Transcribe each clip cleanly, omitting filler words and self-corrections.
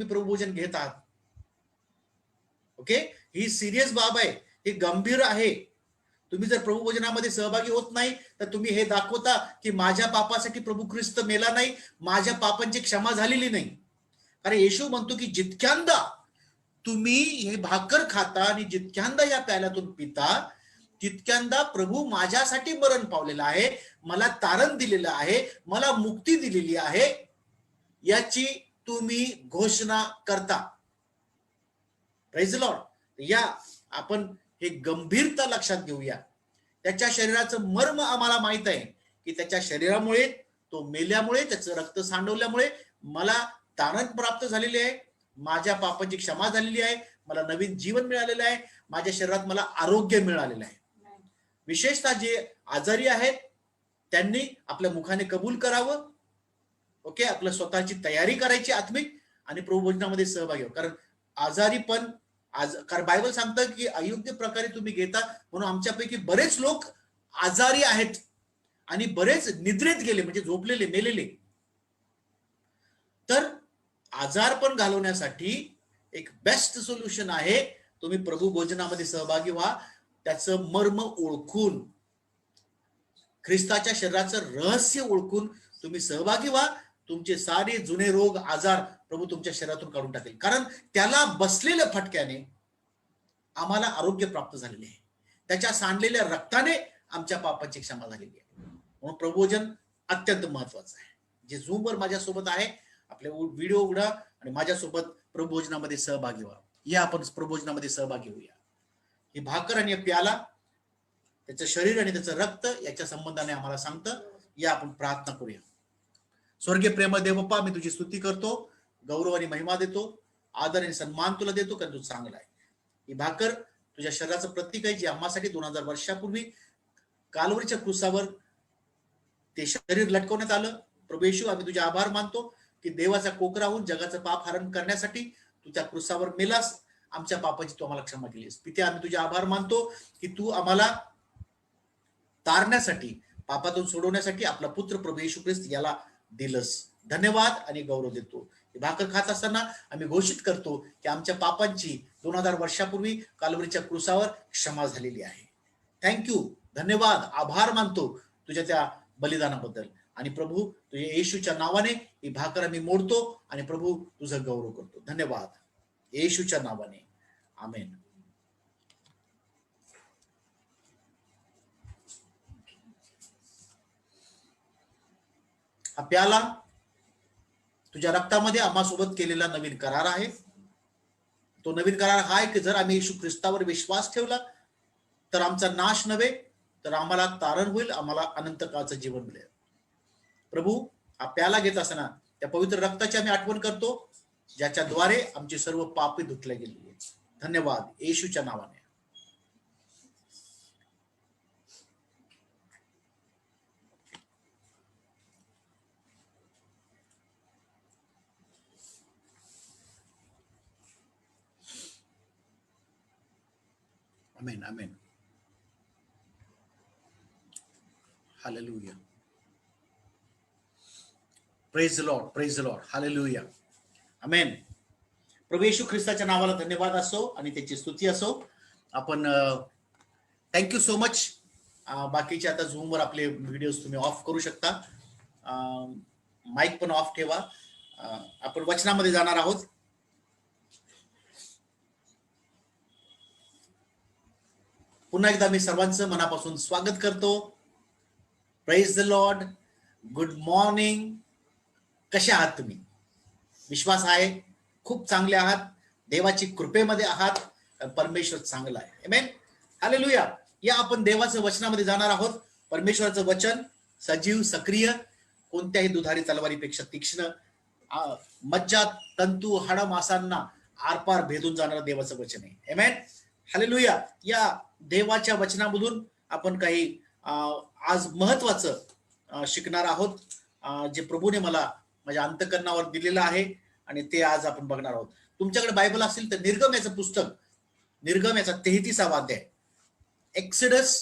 प्रभू भोजन घेत आहात. ओके, ही सिरियस बाब आहे, ही गंभीर आहे. तुम्ही जर प्रभू भोजनामध्ये सहभागी होत नाही तर तुम्ही हे दाखवता की माझ्या पापासाठी प्रभू ख्रिस्त मेला नाही, माझ्या पापांची क्षमा झालेली नाही. कारण येशू म्हणतो की जितक्यांदा तुम्ही हे भाकर खाता आणि जितक्यांदा या प्याल्यातून पिता तितक्यांदा प्रभू माझ्यासाठी मरण पावलेला आहे, मला तारण दिलेलं आहे, मला मुक्ती दिलेली आहे, याची तुम्ही घोषणा करता. Praise the Lord. या आपण हे गंभीरता लक्षात घेऊया. त्याच्या शरीराचं मर्म आम्हाला माहित आहे की त्याच्या शरीरामुळे, तो मेल्यामुळे, त्याचं रक्त सांडवल्यामुळे मला तारण प्राप्त झालेले आहे, माझ्या पापाची क्षमा झालेली आहे, मला नवीन जीवन मिळालेलं आहे, माझ्या शरीरात मला आरोग्य मिळालेलं आहे. विशेषतः जे आजारी आहेत त्यांनी आपल्या मुखाने कबूल करावं. ओके, आपलं स्वतःची तयारी करायची आत्मिक आणि प्रभू भोजनामध्ये सहभागी व्हावं. कारण आजारी पण कारण बायबल सांगतं की अयोग्य प्रकारे तुम्ही घेता म्हणून आमच्यापैकी बरेच लोक आजारी आहेत आणि बरेच निद्रेत गेले, म्हणजे झोपलेले, मेलेले. तर आजारपण घालवण्यासाठी एक बेस्ट सोल्युशन आहे, तुम्ही प्रभू भोजनामध्ये सहभागी व्हा. त्याचं मर्म ओळखून, ख्रिस्ताच्या शरीराचं रहस्य ओळखून तुम्ही सहभागी व्हा. तुमचे सारे जुने रोग आजार प्रभू तुमच्या शरीरातून काढून टाकेल. कारण त्याला बसलेल्या फटक्याने आम्हाला आरोग्य प्राप्त झालेले आहे, त्याच्या सांडलेल्या रक्ताने आमच्या पापाची क्षमा झालेली आहे. म्हणून प्रभोजन अत्यंत महत्वाचं आहे. जे झूमवर माझ्यासोबत आहे, आपले व्हिडिओ उघडा आणि माझ्यासोबत प्रभोजनामध्ये सहभागी व्हा. या आपण प्रभोजनामध्ये सहभागी होऊया. ही भाकर आणि प्याला त्याचं शरीर आणि त्याचं रक्त याच्या संबंधाने आम्हाला सांगतं. या आपण प्रार्थना करूया. स्वर्गीय प्रेम देवप्पा, मी तुझी स्तुती करतो, गौरव आणि महिमा देतो, आदर आणि सन्मान तुला देतो, कारण तू चांगला आहे. ही भाकर तुझ्या शरीराचं प्रतीक आहे, जे आम्हासाठी 2000 वर्षापूर्वी कालवरीच्या क्रूसावर ते शरीर लटकवण्यात आलं. प्रभू येशू, आम्ही तुझे आभार मानतो की देवाचा कोकरा होऊन जगाचं पाप हरण करण्यासाठी तू त्या क्रूसावर मेलास, आमच्या पापाची तू आम्हाला क्षमा केलीस. पिते, आम्ही तुझे आभार मानतो की तू आम्हाला तारण्यासाठी, पापातून सोडवण्यासाठी आपला पुत्र प्रभू येशू ख्रिस्त याला दिलंस. धन्यवाद आणि गौरव देतो. भाकर खात असताना आम्ही घोषित करतो की आमच्या पापांची 2000 वर्षापूर्वी कालवरीच्या क्रूसावर क्षमा झालेली आहे. थँक्यू, धन्यवाद, आभार मानतो तुझ्या त्या बलिदानाबद्दल. आणि प्रभू, तुझ्या येशूच्या नावाने ही भाकर आम्ही मोडतो आणि प्रभू तुझा गौरव करतो. धन्यवाद, येशूच्या नावाने, आमेन. हा प्याला तुझ्या रक्तामध्ये आम्हासोबत केलेला नवीन करार आहे. तो नवीन करार हा आहे की जर आम्ही येशू ख्रिस्तावर विश्वास ठेवला तर आमचा नाश नव्हे तर आम्हाला तारण होईल, आम्हाला अनंत काळचं जीवन मिळेल. प्रभू, हा प्याला घेत असताना त्या पवित्र रक्ताची आम्ही आठवण करतो, ज्याच्याद्वारे आमची सर्व पापे धुतल्या गेली. धन्यवाद, येशूच्या नावाने. Amen, amen. Hallelujah. Praise the Lord, praise the Lord. Hallelujah. Amen. प्रभू येशू ख्रिस्ताच्या नावाला धन्यवाद असो आणि त्याची स्तुती असो. आपण थँक्यू सो मच. बाकीचे आता झूमवर आपले व्हिडिओज तुम्ही ऑफ करू शकता, माईक पण ऑफ ठेवा. आपण वचनामध्ये जाणार आहोत. पुन्हा एकदा मी सर्वांचं मनापासून स्वागत करतो. Praise the Lord. Good morning. कसे आहात तुम्ही? विश्वास आहे खूप चांगले आहात, देवाची कृपेमध्ये आहात, परमेश्वर चांगला आहे. आमेन, हालेलुया. या आपण देवाच्या वचनामध्ये जाणार आहोत. परमेश्वराचं वचन सजीव, सक्रिय, कोणत्याही दुधारी तलवारीपेक्षा तीक्ष्ण, मज्जा, तंतू, हाड, मांसांना आरपार भेदून जाणारं देवाचं वचन आहे. आमेन, हालेलुया. या देवाच्या वचनामधून आपण काही आज महत्वाचं शिकणार आहोत, जे प्रभूने मला माझ्या अंतकरणावर दिलेलं आहे आणि ते आज आपण बघणार आहोत. तुमच्याकडे बायबल असेल तर निर्गम याचं पुस्तक, निर्गम याचा 33वा अध्याय, एक्सोडस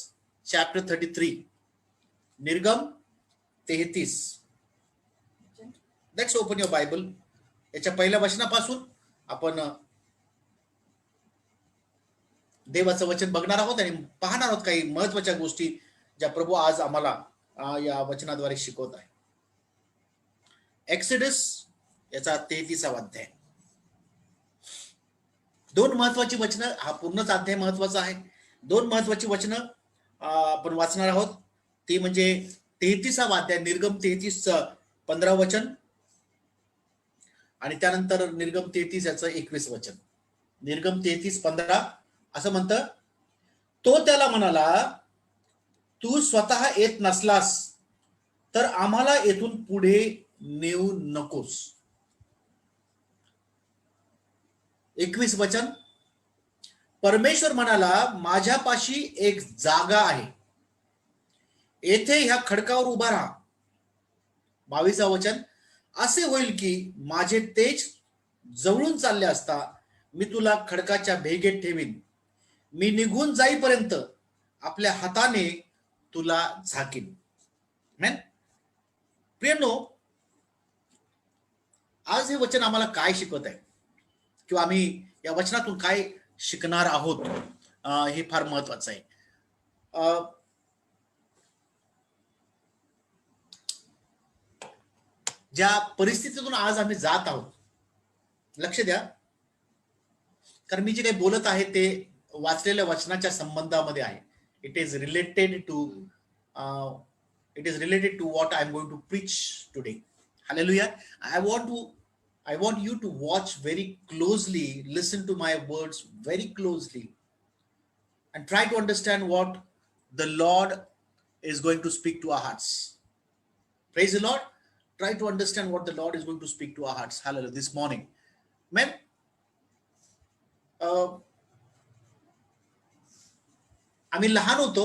चॅप्टर 33, निर्गम 33. Let's open your Bible. याच्या पहिल्या वचनापासून आपण देवाचं वचन बघणार आहोत आणि पाहणार आहोत काही महत्वाच्या गोष्टी ज्या प्रभू आज आम्हाला या वचनाद्वारे शिकवत आहे. एक्सोडस याचा 33वा अध्याय. दोन महत्वाची वचनं, हा पूर्णच अध्याय महत्वाचा आहे. दोन महत्वाची वचनं आपण वाचणार आहोत. ती म्हणजे 33वा अध्याय निर्गम 33चं 15 वचन आणि त्यानंतर निर्गम 33 याचं 21 वचन. निर्गम 33:15 असं म्हणतं, तो त्याला म्हणाला, तू स्वतः येत नसलास तर आम्हाला येथून पुढे नेऊ नकोस. 21 वचन, परमेश्वर म्हणाला, माझ्यापाशी एक जागा आहे, येथे ह्या खडकावर उभा राहा. 22 वचन, असे होईल की माझे तेज जवळून चालले असता मी तुला खडकाच्या भेगेत ठेवीन, मी निघून जाईपर्यंत आपल्या हाताने तुला झाकीन. प्रियनो, आज हे वचन आम्हाला काय शिकवत आहे किंवा आम्ही या वचनातून काय शिकणार आहोत हे फार महत्वाचं आहे. ज्या परिस्थितीतून आज आम्ही जात आहोत, लक्ष द्या, कारण मी जे काही बोलत आहे ते वाचलेल्या वचनाच्या संबंधामध्ये आहे. It is related to what I'm going to preach today. Hallelujah. I want you to watch very closely, listen to my words very closely and try to understand what the Lord is going to speak to our hearts. Praise the Lord. Try to understand what the Lord is going to speak to our hearts. Hallelujah. This morning. Amen. आम्ही लहान होतो,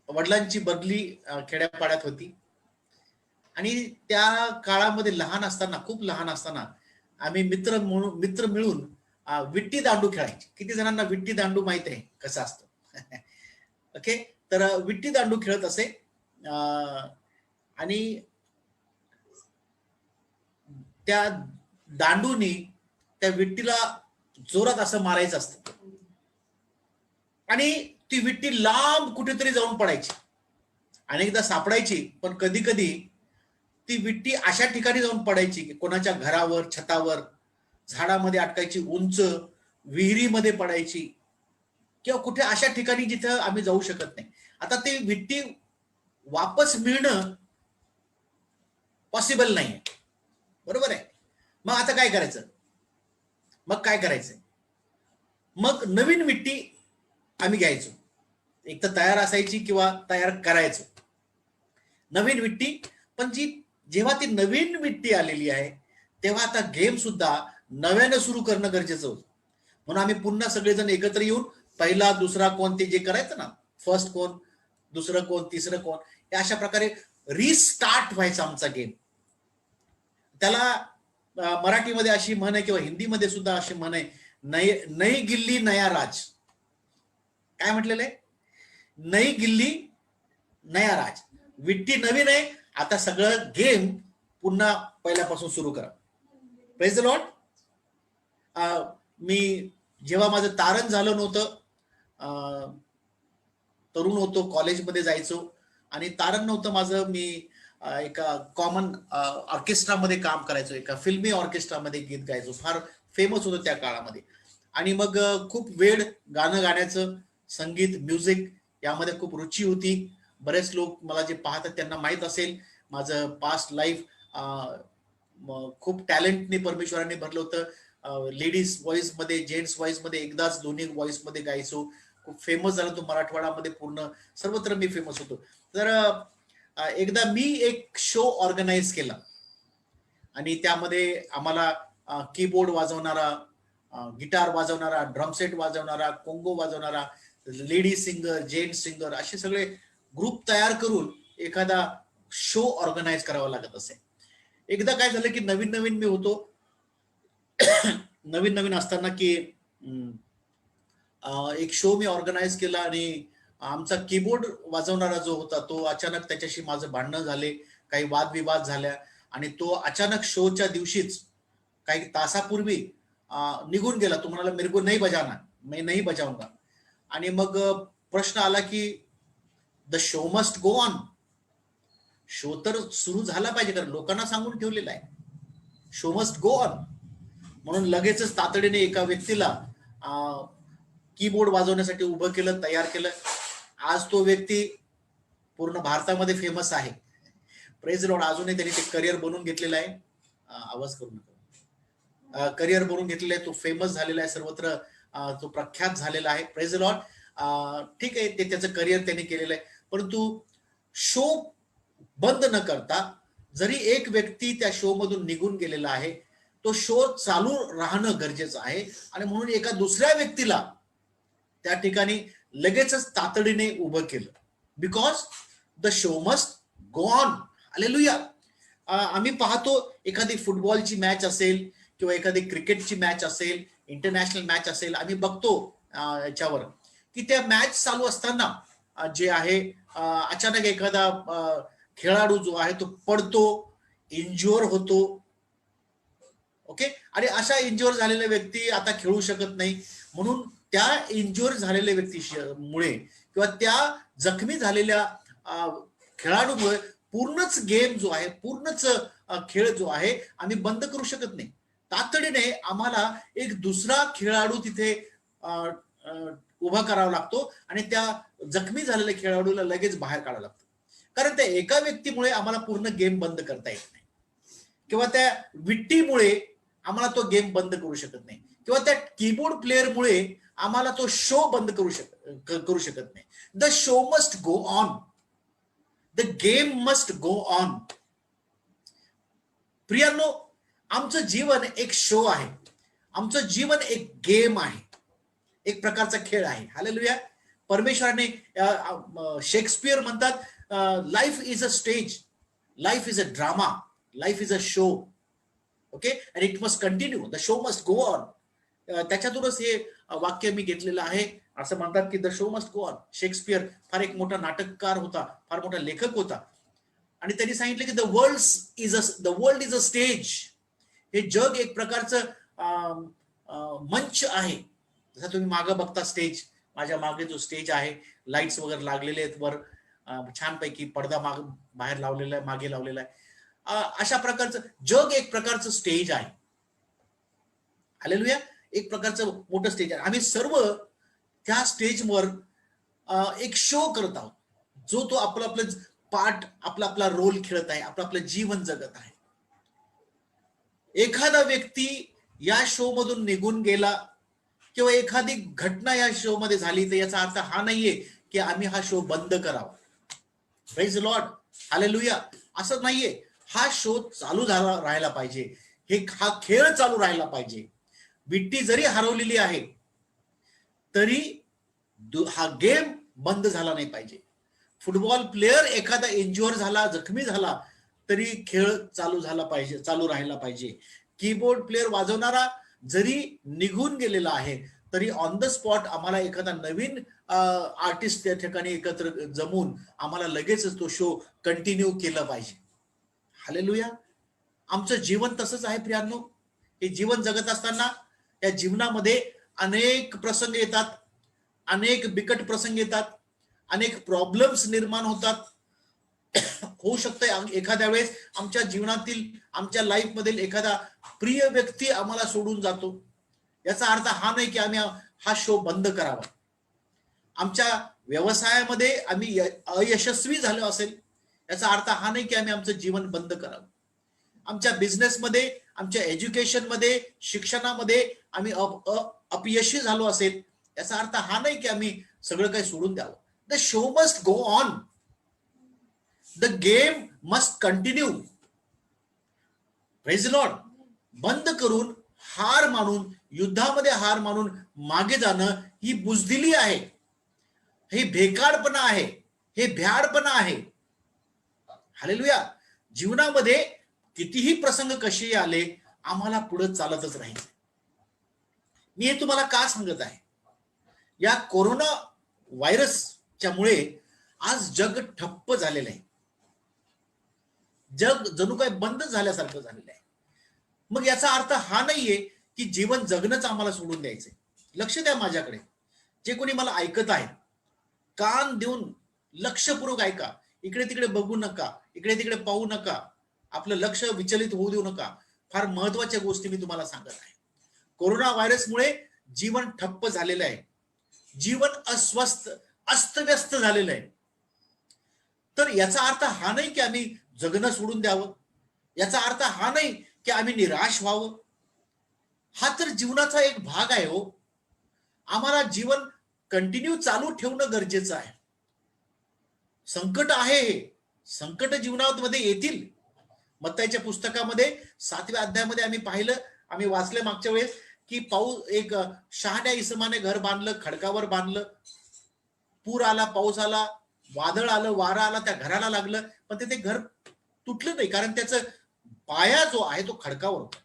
वडिलांची बदली खेड्यापाड्यात होती आणि त्या काळामध्ये लहान असताना, खूप लहान असताना आम्ही मित्र मिळून विट्टी दांडू खेळायचे. किती जणांना विट्टी दांडू माहित आहे कसं असतं? ओके, तर विट्टी दांडू खेळत असे आणि त्या दांडूनी त्या विट्टीला जोरात असं मारायचं असतं आणि ती विट्टी लांब कुठेतरी जाऊन पडायची. अनेकदा सापडायची, पण कधी कधी ती विट्टी अशा ठिकाणी जाऊन पडायची की कोणाच्या घरावर, छतावर, झाडामध्ये अटकायची, उंच विहिरीमध्ये पडायची किंवा कुठे अशा ठिकाणी जिथं आम्ही जाऊ शकत नाही. आता ती विट्टी वापस मिळणं पॉसिबल नाही, बरोबर आहे. मग आता काय करायचं? मग नवीन विट्टी आम्ही घ्यायचो, एक तर तयार असायची किंवा तयार करायचो नवीन विट्टी. पण जेव्हा ती नवीन विट्टी आलेली आहे तेव्हा आता गेम सुद्धा नव्यानं सुरू करणं गरजेचं होतं. म्हणून आम्ही पुन्हा सगळेजण एकत्र येऊन पहिला दुसरा कोण ते जे करायचं ना, फर्स्ट कोण, दुसरं कोण, तिसरं कोण, हे अशा प्रकारे रिस्टार्ट व्हायचा आमचा गेम. त्याला मराठीमध्ये अशी म्हण आहे किंवा हिंदीमध्ये सुद्धा अशी म्हण आहे, नई गिल्ली नया राज. काय म्हटलेलं आहे? नई गिल्ली नया राज. विट्टी नवीन आहे, आता सगळं गेम पुन्हा पहिल्यापासून सुरू करा. Praise the Lord. मी जेव्हा माझं तारण झालं नव्हतं, तरुण होतो, कॉलेजमध्ये जायचो आणि तारण नव्हतं माझं, मी एका कॉमन ऑर्केस्ट्रामध्ये काम करायचो, एका फिल्मी ऑर्केस्ट्रामध्ये गीत गायचो, फार फेमस होतो त्या काळामध्ये. आणि मग खूप वेळ गाणं गाण्याचं, संगीत, म्युझिक यामध्ये खूप रुची होती. बरेच लोक मला जे पाहतात त्यांना माहित असेल माझं पास्ट लाईफ खूप टॅलेंटने परमेश्वराने भरलं होतं. लेडीज व्हॉइस मध्ये, जेंट्स व्हॉइस मध्ये, एकदाच दोन्ही व्हॉइस मध्ये गायचो. खूप फेमस झाला तो मराठवाड्यामध्ये, पूर्ण सर्वत्र मी फेमस होतो. तर एकदा मी एक शो ऑर्गनाइज केला आणि त्यामध्ये आम्हाला कीबोर्ड वाजवणारा, गिटार वाजवणारा, ड्रमसेट वाजवणारा, कोंगो वाजवणारा, लेडी सिंगर, जेंट्स सिंगर असे सगळे ग्रुप तयार करून एखादा शो ऑर्गनाइज करावा लागत असे. एकदा काय झालं की नवीन मी होतो, नवीन असताना की एक शो मी ऑर्गनाइज केला आणि आमचा कीबोर्ड वाजवणारा जो होता तो अचानक त्याच्याशी माझं भांडणं झाले, काही वादविवाद झाल्या आणि तो अचानक शोच्या दिवशीच काही तासापूर्वी निघून गेला, तुम्हाला मेरे को नहीं बजाना, मैं नहीं बजाऊंगा. आणि मग प्रश्न आला की the show must go on. Show तर सुरू झाला पाहिजे, कारण लोकांना सांगून ठेवलेला आहे शो मस्ट गो ऑन. म्हणून लगेचच तातडीने एका व्यक्तीला कीबोर्ड वाजवण्यासाठी उभं केलं, तयार केलं. आज तो व्यक्ती पूर्ण भारतामध्ये फेमस आहे. Praise Lord. अजूनही त्यांनी ते करिअर बनवून घेतलेलं आहे. आवाज करू नका. करिअर बनवून घेतलेलं आहे, तो फेमस झालेला आहे सर्वत्र, तो प्रख्यात झालेला आहे. Praise Lord. ठीक आहे, ते त्याचं करिअर त्यांनी केलेलं आहे. परंतु शो बंद न करता, जरी एक व्यक्ती त्या शो मधून निघून गेलेला आहे, तो शो चालू राहणं गरजेचं आहे. आणि म्हणून एका दुसऱ्या व्यक्तीला त्या ठिकाणी लगेचच तातडीने उभं केलं, because the show must go on. Hallelujah. आम्ही पाहतो एखादी फुटबॉलची मॅच असेल किंवा एखादी क्रिकेटची मॅच असेल, इंटरनॅशनल मॅच असेल, आम्ही बघतो याच्यावर की त्या मॅच चालू असताना जे आहे अचानक एखादा खेळाडू जो आहे तो पडतो, इंज्युअर होतो. ओके. आणि अशा इंज्युअर झालेल्या व्यक्ती आता खेळू शकत नाही. म्हणून त्या इंज्युअर झालेल्या व्यक्तीमुळे किंवा त्या जखमी झालेल्या खेळाडूमुळे पूर्णच गेम जो आहे, पूर्णच खेळ जो आहे आम्ही बंद करू शकत नाही. तातडीने आम्हाला एक दुसरा खेळाडू तिथे उभा करावा लागतो आणि त्या जखमी झालेल्या खेळाडूला लगेच बाहेर काढावं लागतं. कारण त्या एका व्यक्तीमुळे आम्हाला पूर्ण गेम बंद करता येत नाही, किंवा त्या विट्टीमुळे आम्हाला तो गेम बंद करू शकत नाही, किंवा त्या कीबोर्ड प्लेअरमुळे आम्हाला तो शो बंद करू शकत नाही. The show must go on. The game must go on. प्रियांनो, आमचं जीवन एक शो आहे, आमचं जीवन एक गेम आहे, एक प्रकारचा खेळ आहे. हालेलुया. परमेश्वराने शेक्सपियर म्हणतात life is a stage, life is a drama, life is a show. Okay. And it must continue, the show must go on. त्याच्यातूनच हे वाक्य मी घेतलेलं आहे. असं म्हणतात की the show must go on. Shakespeare फार एक मोठा नाटककार होता, फार मोठा लेखक होता, आणि त्यांनी सांगितलं की the world is a stage. हे जग एक प्रकारचं मंच आहे. जसं तुम्ही मागे बघता स्टेज, माझ्या मागे जो स्टेज आहे, लाईट्स वगैरे लागलेले आहेत वर, छानपैकी पडदा बाहेर लावलेला आहे, मागे लावलेला आहे. अशा प्रकारचं जग एक प्रकारचं स्टेज आहे. हालेलुया. एक प्रकारचं मोठं स्टेज आहे. आम्ही सर्व त्या स्टेजवर एक शो करत आहोत, जो तो आपलं पार्ट, आपला रोल खेळत आहे, आपलं जीवन जगत आहे. एखादा व्यक्ती या शो मधून निघून गेला किंवा एखादी घटना या शो मध्ये झाली, तर याचा अर्थ हा नाहीये की आम्ही हा शो बंद करावा. Praise Lord. हालेलुया. असं नाहीये. हा शो चालू राहायला पाहिजे, हा खेळ चालू राहायला पाहिजे. विट्टी जरी हरवलेली आहे तरी हा गेम बंद झाला नाही पाहिजे. फुटबॉल प्लेअर एखादा इंज्युअर झाला, जखमी झाला, तरी खेळ चालू झाला पाहिजे, चालू राहायला पाहिजे. कीबोर्ड प्लेअर वाजवणारा जरी निघून गेलेला आहे तरी ऑन द स्पॉट आम्हाला एखादा नवीन आर्टिस्ट त्या ठिकाणी एकत्र जमून आम्हाला लगेचच तो शो कंटिन्यू केला पाहिजे. हालेलुया. आमचं जीवन तसंच आहे प्रियांनो. हे जीवन जगत असताना या जीवनामध्ये अनेक प्रसंग येतात, अनेक बिकट प्रसंग येतात, अनेक प्रॉब्लेम्स निर्माण होतात. होऊ शकतंय एखाद्या वेळेस आमच्या जीवनातील, आमच्या लाईफ मधील एखादा प्रिय व्यक्ती आम्हाला सोडून जातो. याचा अर्थ हा नाही की आम्ही हा शो बंद करावा. आमच्या व्यवसायामध्ये आम्ही अयशस्वी झालो असेल, याचा अर्थ हा नाही की आम्ही आमचं जीवन बंद करावं. आमच्या बिझनेसमध्ये, आमच्या एज्युकेशनमध्ये, शिक्षणामध्ये आम्ही अपयशी झालो असेल, याचा अर्थ हा नाही की आम्ही सगळं काही सोडून द्यावं. The show must go on. The game must continue. Praise Lord. बंद करून, हार मानून, युद्धामध्ये हार मानून मागे जाणं ही बुजदिली आहे, हे भेकाडपणा आहे, हे भ्याडपणा आहे. हालेलुया. जीवनामध्ये कितीही प्रसंग कसे आले, आम्हाला पुढे चालतच राहायचं. मी हे तुम्हाला का सांगत आहे? या कोरोना व्हायरसच्या मुळे आज जग ठप्प झालेलं आहे. जग जणू काय बंद झाल्यासारखं झालेलं आहे. मग याचा अर्थ हा नाहीये की जीवन जगणंच आम्हाला सोडून द्यायचंय. लक्ष द्या माझ्याकडे, जे कोणी मला ऐकत आहे, कान देऊन लक्षपूर्वक ऐका. इकडे तिकडे बघू नका, इकडे तिकडे पाहू नका, आपलं लक्ष विचलित होऊ देऊ नका. फार महत्वाच्या गोष्टी मी तुम्हाला सांगत आहे. कोरोना व्हायरसमुळे जीवन ठप्प झालेलं आहे, जीवन अस्वस्थ अस्तव्यस्त झालेलं आहे. तर याचा अर्थ हा नाही की आम्ही जगणं सोडून द्यावं, याचा अर्थ हा नाही की आम्ही निराश व्हावं. हा तर जीवनाचा एक भाग आहे हो. आम्हाला जीवन कंटिन्यू चालू ठेवणं गरजेचं आहे. संकट आहे, हे संकट जीवनामध्ये येतील. मत्ताईच्या पुस्तकामध्ये 7व्या अध्यायामध्ये आम्ही पाहिलं, आम्ही वाचले मागच्या वेळेस, की पाऊस एक शहाण्या इसमाने घर बांधलं, खडकावर बांधलं, पूर आला, पाऊस आला, वादळ आलं, वारा आला, त्या घराला लागलं, पण ते घर तुटलं नाही, कारण त्याचं पाया जो आहे तो खडकावर होता.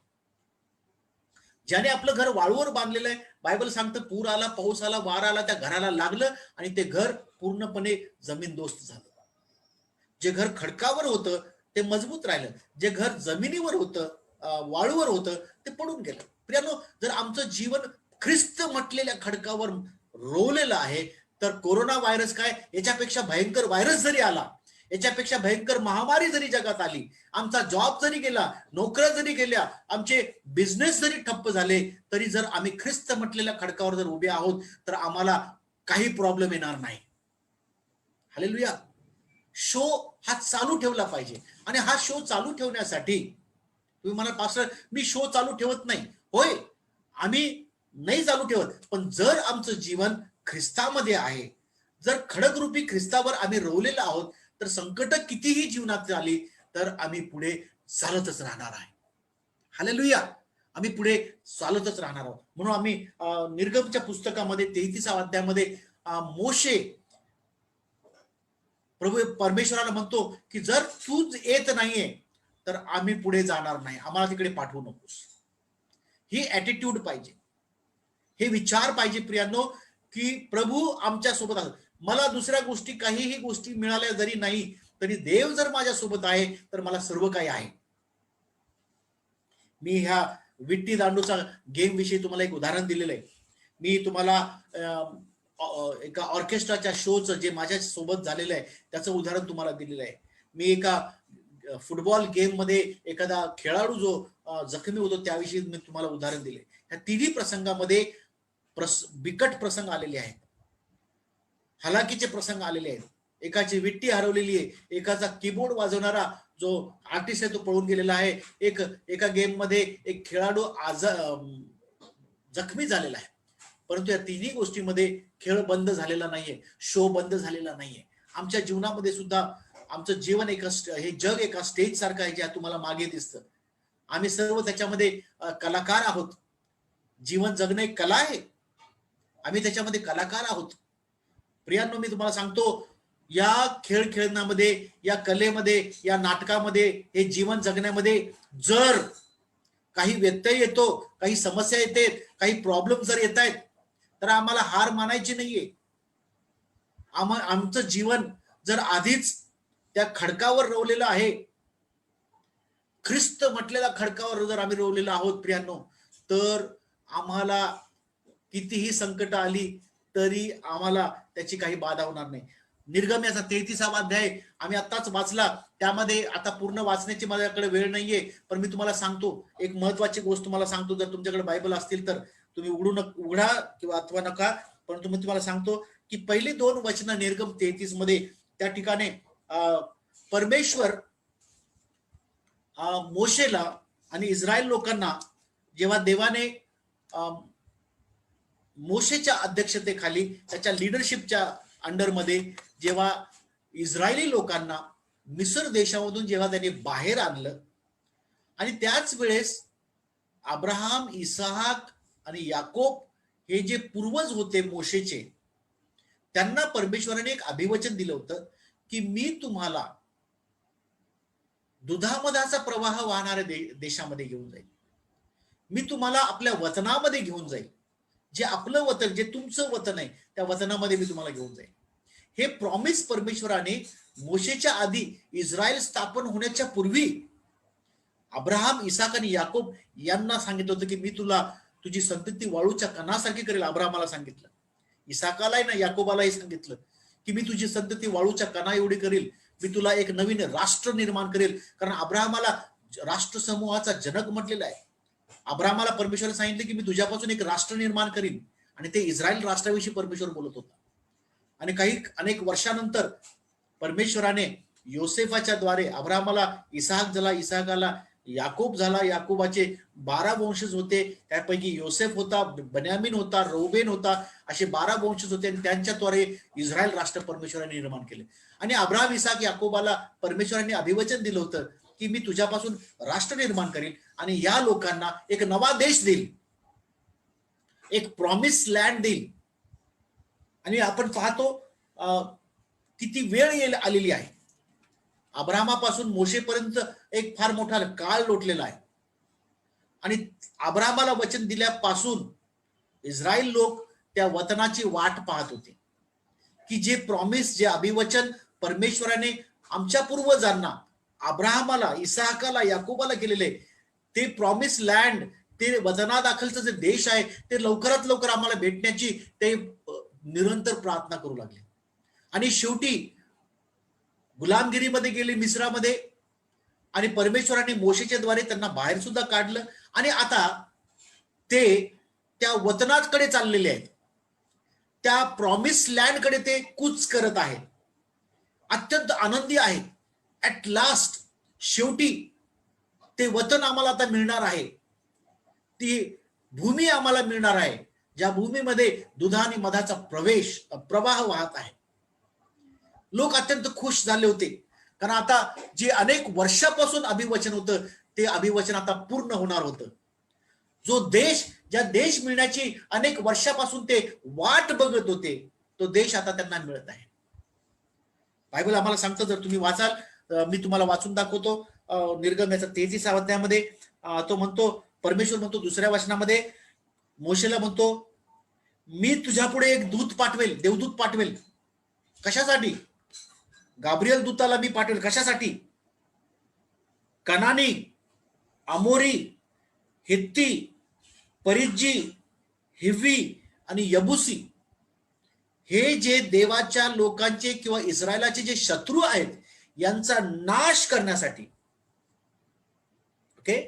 ज्याने आपलं घर वाळूवर बांधलेलं आहे, बायबल सांगतं पूर आला, पाऊस आला, वारा आला, त्या घराला लागलं आणि ते घर पूर्णपणे जमीनदोस्त झालं. जे घर खडकावर होतं ते मजबूत राहिलं, जे घर जमिनीवर होतं, वाळूवर होतं, ते पडून गेलं. प्रियानो, जर आमचं जीवन ख्रिस्त म्हटलेल्या खडकावर रोवलेलं आहे, तर कोरोना व्हायरस काय, याच्यापेक्षा भयंकर व्हायरस जरी आला, याच्यापेक्षा भयंकर महामारी जरी जगात आली, आमचा जॉब जरी गेला, नोकऱ्या जरी गेल्या, आमचे बिझनेस जरी ठप्प झाले, तरी जर आम्ही ख्रिस्त म्हटलेल्या खडकावर जर उभे आहोत, तर आम्हाला काही प्रॉब्लेम येणार नाही. हालेलुया. शो हा चालू ठेवला पाहिजे. आणि हा शो चालू ठेवण्यासाठी तुम्ही म्हणा, पास्टर मी शो चालू ठेवत नाही. होय, आम्ही नाही चालू ठेवत, पण जर आमचं जीवन ख्रिस्तामध्ये आहे, जर खडकरूपी ख्रिस्तावर आम्ही रोवलेलो आहोत, तर संकट कितीही जीवनात आली तर आम्ही पुढे चालतच राहणार आहे. हालेलुया. आम्ही पुढे चालतच राहणार आहोत. म्हणून आम्ही निर्गमच्या पुस्तकामध्ये 33व्या अध्यायामध्ये मोशे प्रभू परमेश्वराला म्हणतो की जर तूच येत नाहीये तर आम्ही पुढे जाणार नाही, आम्हाला तिकडे पाठवू नकोस. ही ऍटिट्यूड पाहिजे, हे विचार पाहिजे प्रियांनो, की प्रभू आमच्या सोबत आहे. मला दुसऱ्या गोष्टी, काहीही गोष्टी मिळाल्या जरी नाही, तरी देव जर माझ्या सोबत आहे तर मला सर्व काही आहे. मी ह्या विट्टी दांडूचा गेम विषयी तुम्हाला एक उदाहरण दिलेलं आहे. मी तुम्हाला एका ऑर्केस्ट्राच्या शोचं जे माझ्या सोबत झालेलं आहे त्याचं उदाहरण तुम्हाला दिलेलं आहे. मी एका फुटबॉल गेम मध्ये एखादा खेळाडू जो जखमी होतो त्याविषयी मी तुम्हाला उदाहरण दिले. ह्या तिन्ही प्रसंगामध्ये बिकट प्रसंग आलेले आहेत, हलाखीचे प्रसंग आलेले आहेत. एकाची विट्टी हरवलेली आहे, एकाचा कीबोर्ड वाजवणारा जो आर्टिस्ट आहे तो पळून गेलेला आहे, एका गेम मध्ये एक खेळाडू जखमी झालेला आहे. परंतु या तिन्ही गोष्टीमध्ये खेळ बंद झालेला नाहीये, शो बंद झालेला नाहीये. आमच्या जीवनामध्ये सुद्धा आमचं जीवन हे जग एका स्टेज सारखं आहे, जे तुम्हाला मागे दिसतं. आम्ही सर्व त्याच्यामध्ये कलाकार आहोत. जीवन जगणं एक कला आहे, आम्ही त्याच्यामध्ये कलाकार आहोत. प्रियांनो, मी तुम्हाला सांगतो, या खेळ खेळण्यामध्ये, या कलेमध्ये, या नाटकामध्ये, हे जीवन जगण्यामध्ये जर काही व्यत्यय येतो, काही समस्या येते, काही प्रॉब्लेम जर येत आहेत, तर आम्हाला हार मानायची नाहीये. आमचं जीवन जर आधीच त्या खडकावर रोवलेलं आहे, ख्रिस्त म्हटलेल्या खडकावर जर आम्ही रोवलेलो आहोत प्रियांनो, तर आम्हाला कितीही संकट आली तरी आम्हाला त्याची काही बाधा होणार नाही. निर्गमनाचा 33वा अध्याय आम्ही आत्ताच वाचला, त्यामध्ये आता पूर्ण वाचण्याची माझ्याकडे वेळ नाहीये, पण मी तुम्हाला सांगतो एक महत्वाची गोष्ट तुम्हाला सांगतो. जर तुमच्याकडे बायबल असतील तर तुम्ही उघडा किंवा अथवा नका, पण तुम्हाला सांगतो की पहिली 2 वचनं निर्गम 33 मध्ये, त्या ठिकाणी परमेश्वर मोशेला आणि इस्रायल लोकांना, जेव्हा देवाने मोशेच्या अध्यक्षतेखाली, त्याच्या लिडरशिपच्या अंडरमध्ये जेव्हा इस्रायली लोकांना मिस्र देशामधून जेव्हा त्यांनी बाहेर आणलं, आणि त्याच वेळेस अब्राहम, इसहाक आणि याकोब हे जे पूर्वज होते मोशेचे, त्यांना परमेश्वराने एक अभिवचन दिलं होतं की मी तुम्हाला दुधामधाचा प्रवाह वाहणाऱ्या देशामध्ये घेऊन जाईल, मी तुम्हाला आपल्या वतनामध्ये घेऊन जाईल, जे आपलं वतन, जे तुमचं वतन आहे त्या वतनामध्ये मी तुम्हाला घेऊन जाईल. हे प्रॉमिस परमेश्वराने मोशेच्या आधी, इस्रायल स्थापन होण्याच्या पूर्वी अब्राहम, इसाक आणि याकोब यांना सांगितलं होतं की मी तुला तुझी संतती वाळूच्या कणासारखी करेल. अब्राहमाला सांगितलं, इसाकालाही ना याकोबालाही सांगितलं की मी तुझी संतती वाळूच्या कणा एवढी करेल, मी तुला एक नवीन राष्ट्र निर्माण करेल. कारण अब्राहमाला राष्ट्र समूहाचा जनक म्हटलेला आहे. अब्राहमाला परमेश्वराने सांगितलं की मी तुझ्यापासून एक राष्ट्र निर्माण करीन, आणि ते इस्रायल राष्ट्राविषयी परमेश्वर बोलत होता. आणि अनेक वर्षानंतर परमेश्वराने योसेफाच्या द्वारे अब्राहमाला इसाक झाला, इसाकाला याकूब झाला, याकूबाचे 12 वंशज होते. त्यापैकी योसेफ होता, बन्यामीन होता, रौबेन होता, असे 12 वंशज होते. आणि त्यांच्याद्वारे इस्रायल राष्ट्र परमेश्वराने निर्माण केले. आणि अब्राहम, इसाक, याकोबाला परमेश्वराने अभिवचन दिलं होतं की मी तुझ्यापासून राष्ट्र निर्माण करीन आणि या लोकांना एक नवा देश देईल, एक प्रॉमिस लँड देईल. आणि आपण पाहतो किती वेळ आलेली आहे. अब्राहमापासून मोशेपर्यंत एक फार मोठा काळ लोटलेला आहे. आणि अब्राहमाला वचन दिल्यापासून इस्रायल लोक त्या वचनाची वाट पाहत होते की जे प्रॉमिस, जे अभिवचन परमेश्वराने आमच्या पूर्वजांना अब्राहमाला, इसाकाला, याकोबाला केलेले, ते प्रॉमिस लँड, ते वचनादाखलचं जे देश आहे ते लवकरात लवकर आम्हाला भेटण्याची ते निरंतर प्रार्थना करू लागले. आणि शेवटी गुलामगिरीमध्ये गेले मिस्रामध्ये, आणि परमेश्वराने मोशेच्या द्वारे त्यांना बाहेर सुद्धा काढलं. आणि आता ते त्या वचनाकडे चाललेले आहेत, त्या प्रॉमिस लँड कडे ते कूच करत आहेत, अत्यंत आनंदी आहेत. ऍट लास्ट शेवटी ते वचन आम्हाला आता मिळणार आहे, ती भूमी आम्हाला मिळणार आहे ज्या भूमीमध्ये दुधा आणि मधाचा प्रवाह वाहत आहे. लोक अत्यंत खुश झाले होते, कारण आता जे अनेक वर्षापासून अभिवचन होतं ते अभिवचन आता पूर्ण होणार होतं. जो देश, ज्या देश मिळण्याची अनेक वर्षापासून ते वाट बघत होते, तो देश आता त्यांना मिळत आहे. बायबल आम्हाला सांगतं, जर तुम्ही वाचाल, मी तुम्हाला वाचून दाखवतो. निर्गम याचा 33 अध्यायामध्ये तो म्हणतो, परमेश्वर म्हणतो दुसऱ्या वचनामध्ये, मोशेला म्हणतो, मी तुझ्या पुढे एक दूत पाठवेल, देवदूत पाठवेल. कशासाठी? गाब्रियल दूताला मी पाठवेल. कशासाठी? कनानी, अमोरी, हित्ती, परिज्जी, हिव्वी आणि यबुसी, हे जे देवाच्या लोकांचे किंवा इस्रायलाचे जे शत्रू आहेत यांचा नाश करण्यासाठी, ओके,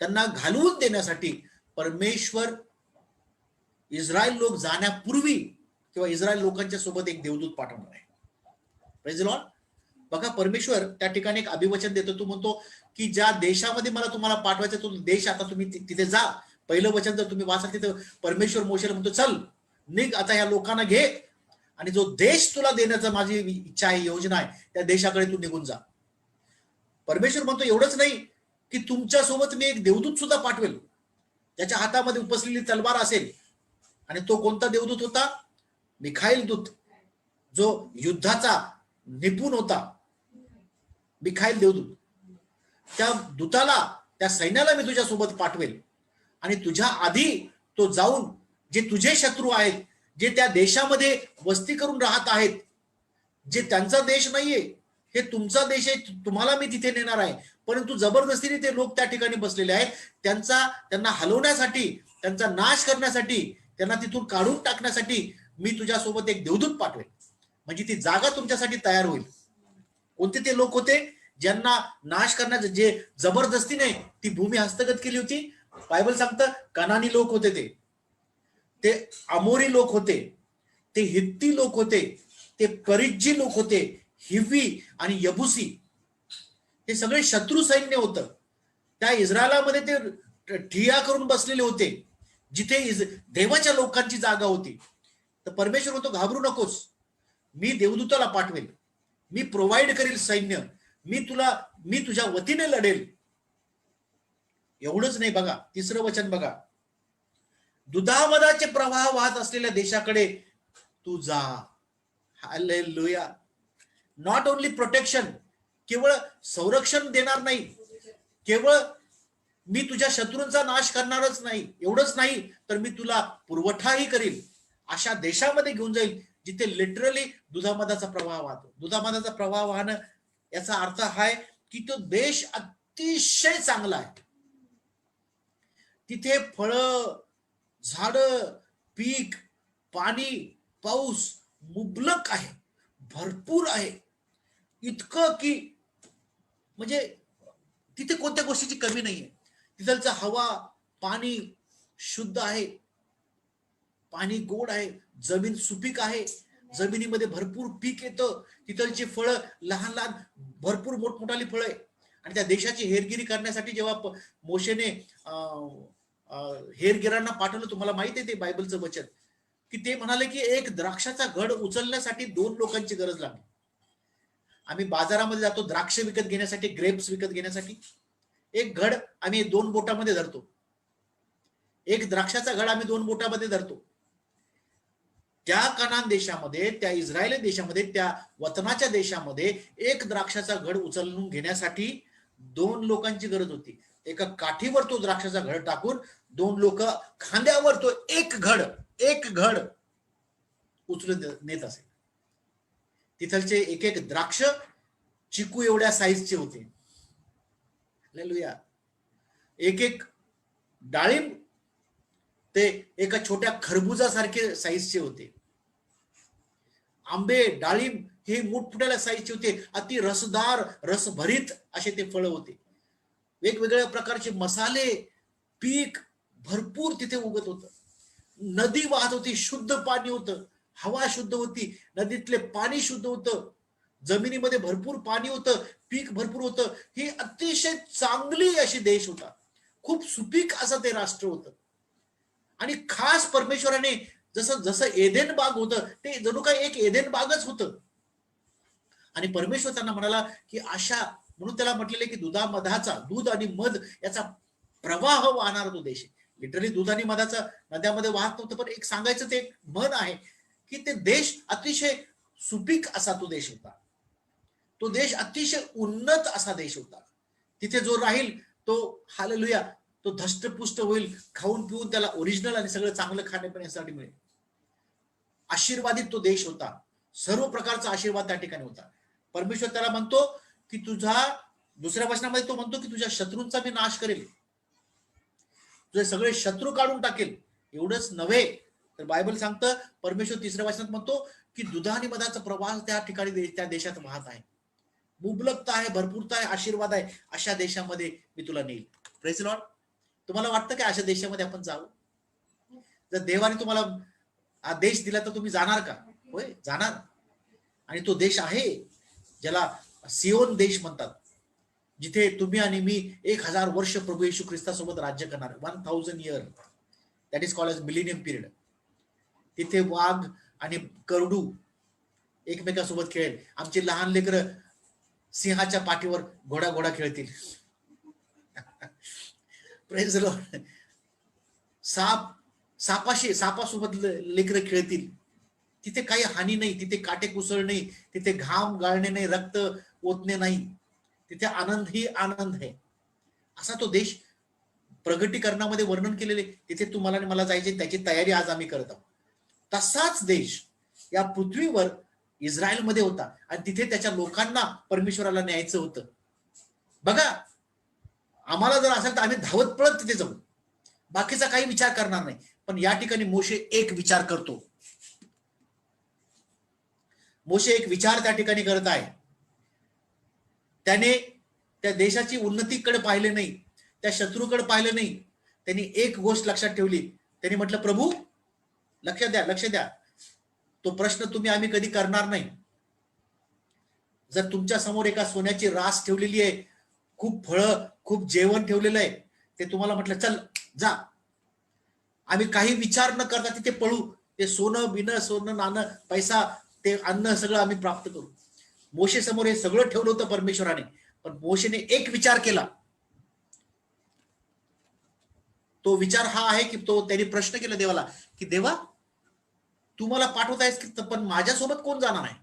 त्यांना घालवून देण्यासाठी परमेश्वर इस्रायल लोक जाण्यापूर्वी किंवा इस्रायल लोकांच्या सोबत एक देवदूत पाठवणार आहे. Praise the Lord. बघा, परमेश्वर त्या ठिकाणी एक अभिवचन देतो. तो म्हणतो की ज्या देशामध्ये मला तुम्हाला पाठवायचा तो देश, आता तुम्ही तिथे जा. पहिलं वचन जर तुम्ही वाचाल, तिथे परमेश्वर मोशेला म्हणतो, चल निघ आता, या लोकांना घे आणि जो देश तुला देण्याचा माझी इच्छा आहे, योजना आहे, त्या देशाकडे तू निघून जा. परमेश्वर म्हणतो एवढंच नाही की तुमच्या सोबत मी एक देवदूत सुद्धा पाठवेल, त्याच्या हातामध्ये उपसलेली तलवार असेल. आणि तो कोणता देवदूत होता? मिखाईल दूत, जो युद्धाचा निपुण होता, मिखाईल देवदूत. त्या दूताला, त्या सैन्याला मी तुझ्या सोबत पाठवेल आणि तुझ्या आधी तो जाऊन जे तुझे शत्रू आहेत, जे त्या देशामध्ये वस्ती करून राहत आहेत, जे त्यांचा देश नाहीये, हे तुमचा देश आहे, तुम्हाला मी तिथे नेणार आहे. परंतु जबरदस्तीने ते लोक त्या ठिकाणी बसलेले आहेत, त्यांना हलवण्यासाठी, त्यांचा नाश करण्यासाठी, त्यांना तिथून काढून टाकण्यासाठी मी तुझ्यासोबत एक देवदूत पाठवेल. म्हणजे ती जागा तुमच्यासाठी तयार होईल. कोणते ते लोक होते ज्यांना नाश करण्याचं, जे जबरदस्तीने ती भूमी हस्तगत केली होती? बायबल सांगतं कनानी लोक होते, ते अमोरी लोक होते, ते हित्ती लोक होते, ते परिज्जी लोक होते, हिव्वी आणि यबुसी. हे सगळे शत्रू सैन्य होतं. त्या इस्रायलामध्ये ते ठिया करून बसलेले होते, जिथे देवाच्या लोकांची जागा होती. तर परमेश्वर म्हणतो, घाबरू नकोस, मी देवदूताला पाठवेल, मी प्रोव्हाइड करेल सैन्य, मी तुझ्या वतीने लढेल. एवढंच नाही, बघा तिसरं वचन बघा, दुधामधाचे प्रवाह वाहत असलेल्या देशाकडे तू जा. हालेलुया. नॉट ओनली प्रोटेक्शन, केवळ संरक्षण देणार नाही, केवळ मी तुझ्या शत्रूंचा नाश करणारच नाही, एवढंच नाही, तर मी तुला पुरवठाही करील, अशा देशामध्ये घेऊन जाईल जिथे लिटरली दुधामधाचा प्रवाह वाहतो. दुधामधाचा प्रवाह वाहणं याचा अर्थ हा आहे की तो देश अतिशय चांगला आहे. तिथे फळं, झाड, पीक, पाणी, पाऊस मुबलक आहे, भरपूर आहे. इतकं की म्हणजे तिथे कोणत्या गोष्टीची कमी नाहीये. तिथलचं हवा, पाणी शुद्ध आहे, पाणी गोड आहे, जमीन सुपीक आहे, जमिनीमध्ये भरपूर पीक येतं. तिथलची फळं लहान लहान भरपूर मोठमोठाली फळं आहे. आणि त्या देशाची हेरगिरी करण्यासाठी जेव्हा मोशेने हेरगिरांना पाठवलं, तुम्हाला माहिती आहे ते बायबलचं वचन, की ते म्हणाले की एक द्राक्षाचा घड उचलण्यासाठी 2 लोकांची गरज लागली. आम्ही बाजारामध्ये जातो द्राक्ष विकत घेण्यासाठी, ग्रेप्स विकत घेण्यासाठी. एक घड आम्ही 2 बोटामध्ये धरतो. एक द्राक्षाचा घड आम्ही 2 बोटामध्ये धरतो. त्या कनान देशामध्ये, त्या इस्रायल देशामध्ये, त्या वतनाच्या देशामध्ये एक द्राक्षाचा घड उचलून घेण्यासाठी 2 लोकांची गरज होती. एका काठीवर तो द्राक्षाचा घड टाकून 2 लोक खांद्यावर तो एक घड उचलून नेत असे. तिथलचे एक एक द्राक्ष चिकू एवढ्या साईजचे होते. हालेलुया. एक एक डाळिंब ते एका छोट्या खरबुजासारखे साईजचे होते. आंबे, डाळिंब हे मोठमोठ्या साईजचे होते. अति रसदार, रसभरीत असे ते फळं होते. वेगवेगळ्या प्रकारचे मसाले, पीक भरपूर तिथे उगत होतं. नदी वाहत होती, शुद्ध पाणी होतं, हवा शुद्ध होती, नदीतले पाणी शुद्ध होतं, जमिनीमध्ये भरपूर पाणी होतं, पीक भरपूर होतं. ही अतिशय चांगली अशी देश होता. खूप सुपीक असं ते राष्ट्र होतं. आणि खास परमेश्वराने जसं जसं एदेन बाग होतं, ते जणू काही एक एदेन बागच होतं. आणि परमेश्वर त्यांना म्हणाला की अशा, म्हणून त्याला म्हटलेले की दुधामधाचा, दूध आणि मध याचा प्रवाह वाहणारा तो देश. लिटरली दूध आणि मधाचा नद्यामध्ये वाहत नव्हतं, पण एक सांगायचं ते मन आहे की ते देश अतिशय सुपीक असा तो देश होता. तो देश अतिशय उन्नत असा देश होता. तिथे जो राहील तो हालेलुया, तो धष्टपुष्ट होईल, खाऊन पिऊन त्याला ओरिजिनल आणि सगळं चांगलं खाण्यापिण्यासाठी मिळेल. आशीर्वादित तो देश होता. सर्व प्रकारचा आशीर्वाद त्या ठिकाणी होता. परमेश्वर त्याला म्हणतो की तुझा, दुसऱ्या वचनामध्ये तो म्हणतो की तुझ्या शत्रूंचा मी नाश करेल, तुझे सगळे शत्रू काढून टाकेल. एवढंच नव्हे तर बायबल सांगतं, परमेश्वर तिसऱ्या वचनात म्हणतो की दुधा आणि मधाचा प्रवाह त्या ठिकाणी त्या देशात वाहत आहे, मुबलकता आहे, भरपूरता आहे, आशीर्वाद आहे. अशा देशामध्ये मी तुला नेईल. Praise Lord. तुम्हाला वाटतं की अशा देशामध्ये आपण जावं? जर देवाने तुम्हाला आदेश दिला तर तुम्ही जाणार का? होय, जाणार. आणि तो देश आहे ज्याला सियोन देश म्हणतात, जिथे तुम्ही आणि मी 1000 वर्ष प्रभू येशू ख्रिस्तासोबत राज्य करणार. 1000 year, that is called as millennium period. तिथे वाघ आणि करडू एकमेकांसोबत खेळेल. आमची लहान लेकरं सिंहाच्या पाठीवर घोडा घोडा खेळतील. Praise the Lord. सापासोबत लेकरं खेळतील. तिथे काही हानी नाही, तिथे काटे कुसळ नाही, तिथे घाम गाळणे नाही, रक्त ओतणे नाही. तिथे आनंद ही आनंद आहे. असा तो देश प्रगटीकरणामध्ये वर्णन केलेले. तिथे तुम्हाला आणि मला जायचे, त्याची तयारी आज आम्ही करत आहोत. तसाच देश या पृथ्वीवर इस्रायलमध्ये होता आणि तिथे त्याच्या लोकांना परमेश्वराला न्यायचं होतं. बघा, आम्हाला जर असेल तर आम्ही धावत पळत तिथे जाऊ, बाकीचा काही विचार करणार नाही. पण या ठिकाणी मोशे एक विचार करतो. मोशे एक विचार त्या ठिकाणी करत आहे. त्याने त्या देशाची उन्नतीकडे पाहिले नाही, त्या शत्रूकडे पाहिलं नाही. त्यांनी एक गोष्ट लक्षात ठेवली. त्यांनी म्हटलं, प्रभू लक्ष द्या, लक्ष द्या, तो प्रश्न तुम्ही आम्ही कधी करणार नाही. जर तुमच्या समोर एका सोन्याची रास ठेवलेली आहे, खूप फळं, खूप जेवण ठेवलेलं आहे, ते तुम्हाला म्हटलं चल जा, आम्ही काही विचार न करता तिथे पळू, ते सोनं बिनं, सोनं नाणं, पैसा, ते अन्न सगळं आम्ही प्राप्त करू. मोशे समोर हे सगळं ठेवलं होतं परमेश्वराने. पण मोशेने एक विचार केला. तो विचार हा आहे की तो त्यांनी प्रश्न केला देवाला की देवा, तू मला पाठवत आहेस की, पण माझ्यासोबत कोण जाणार आहे?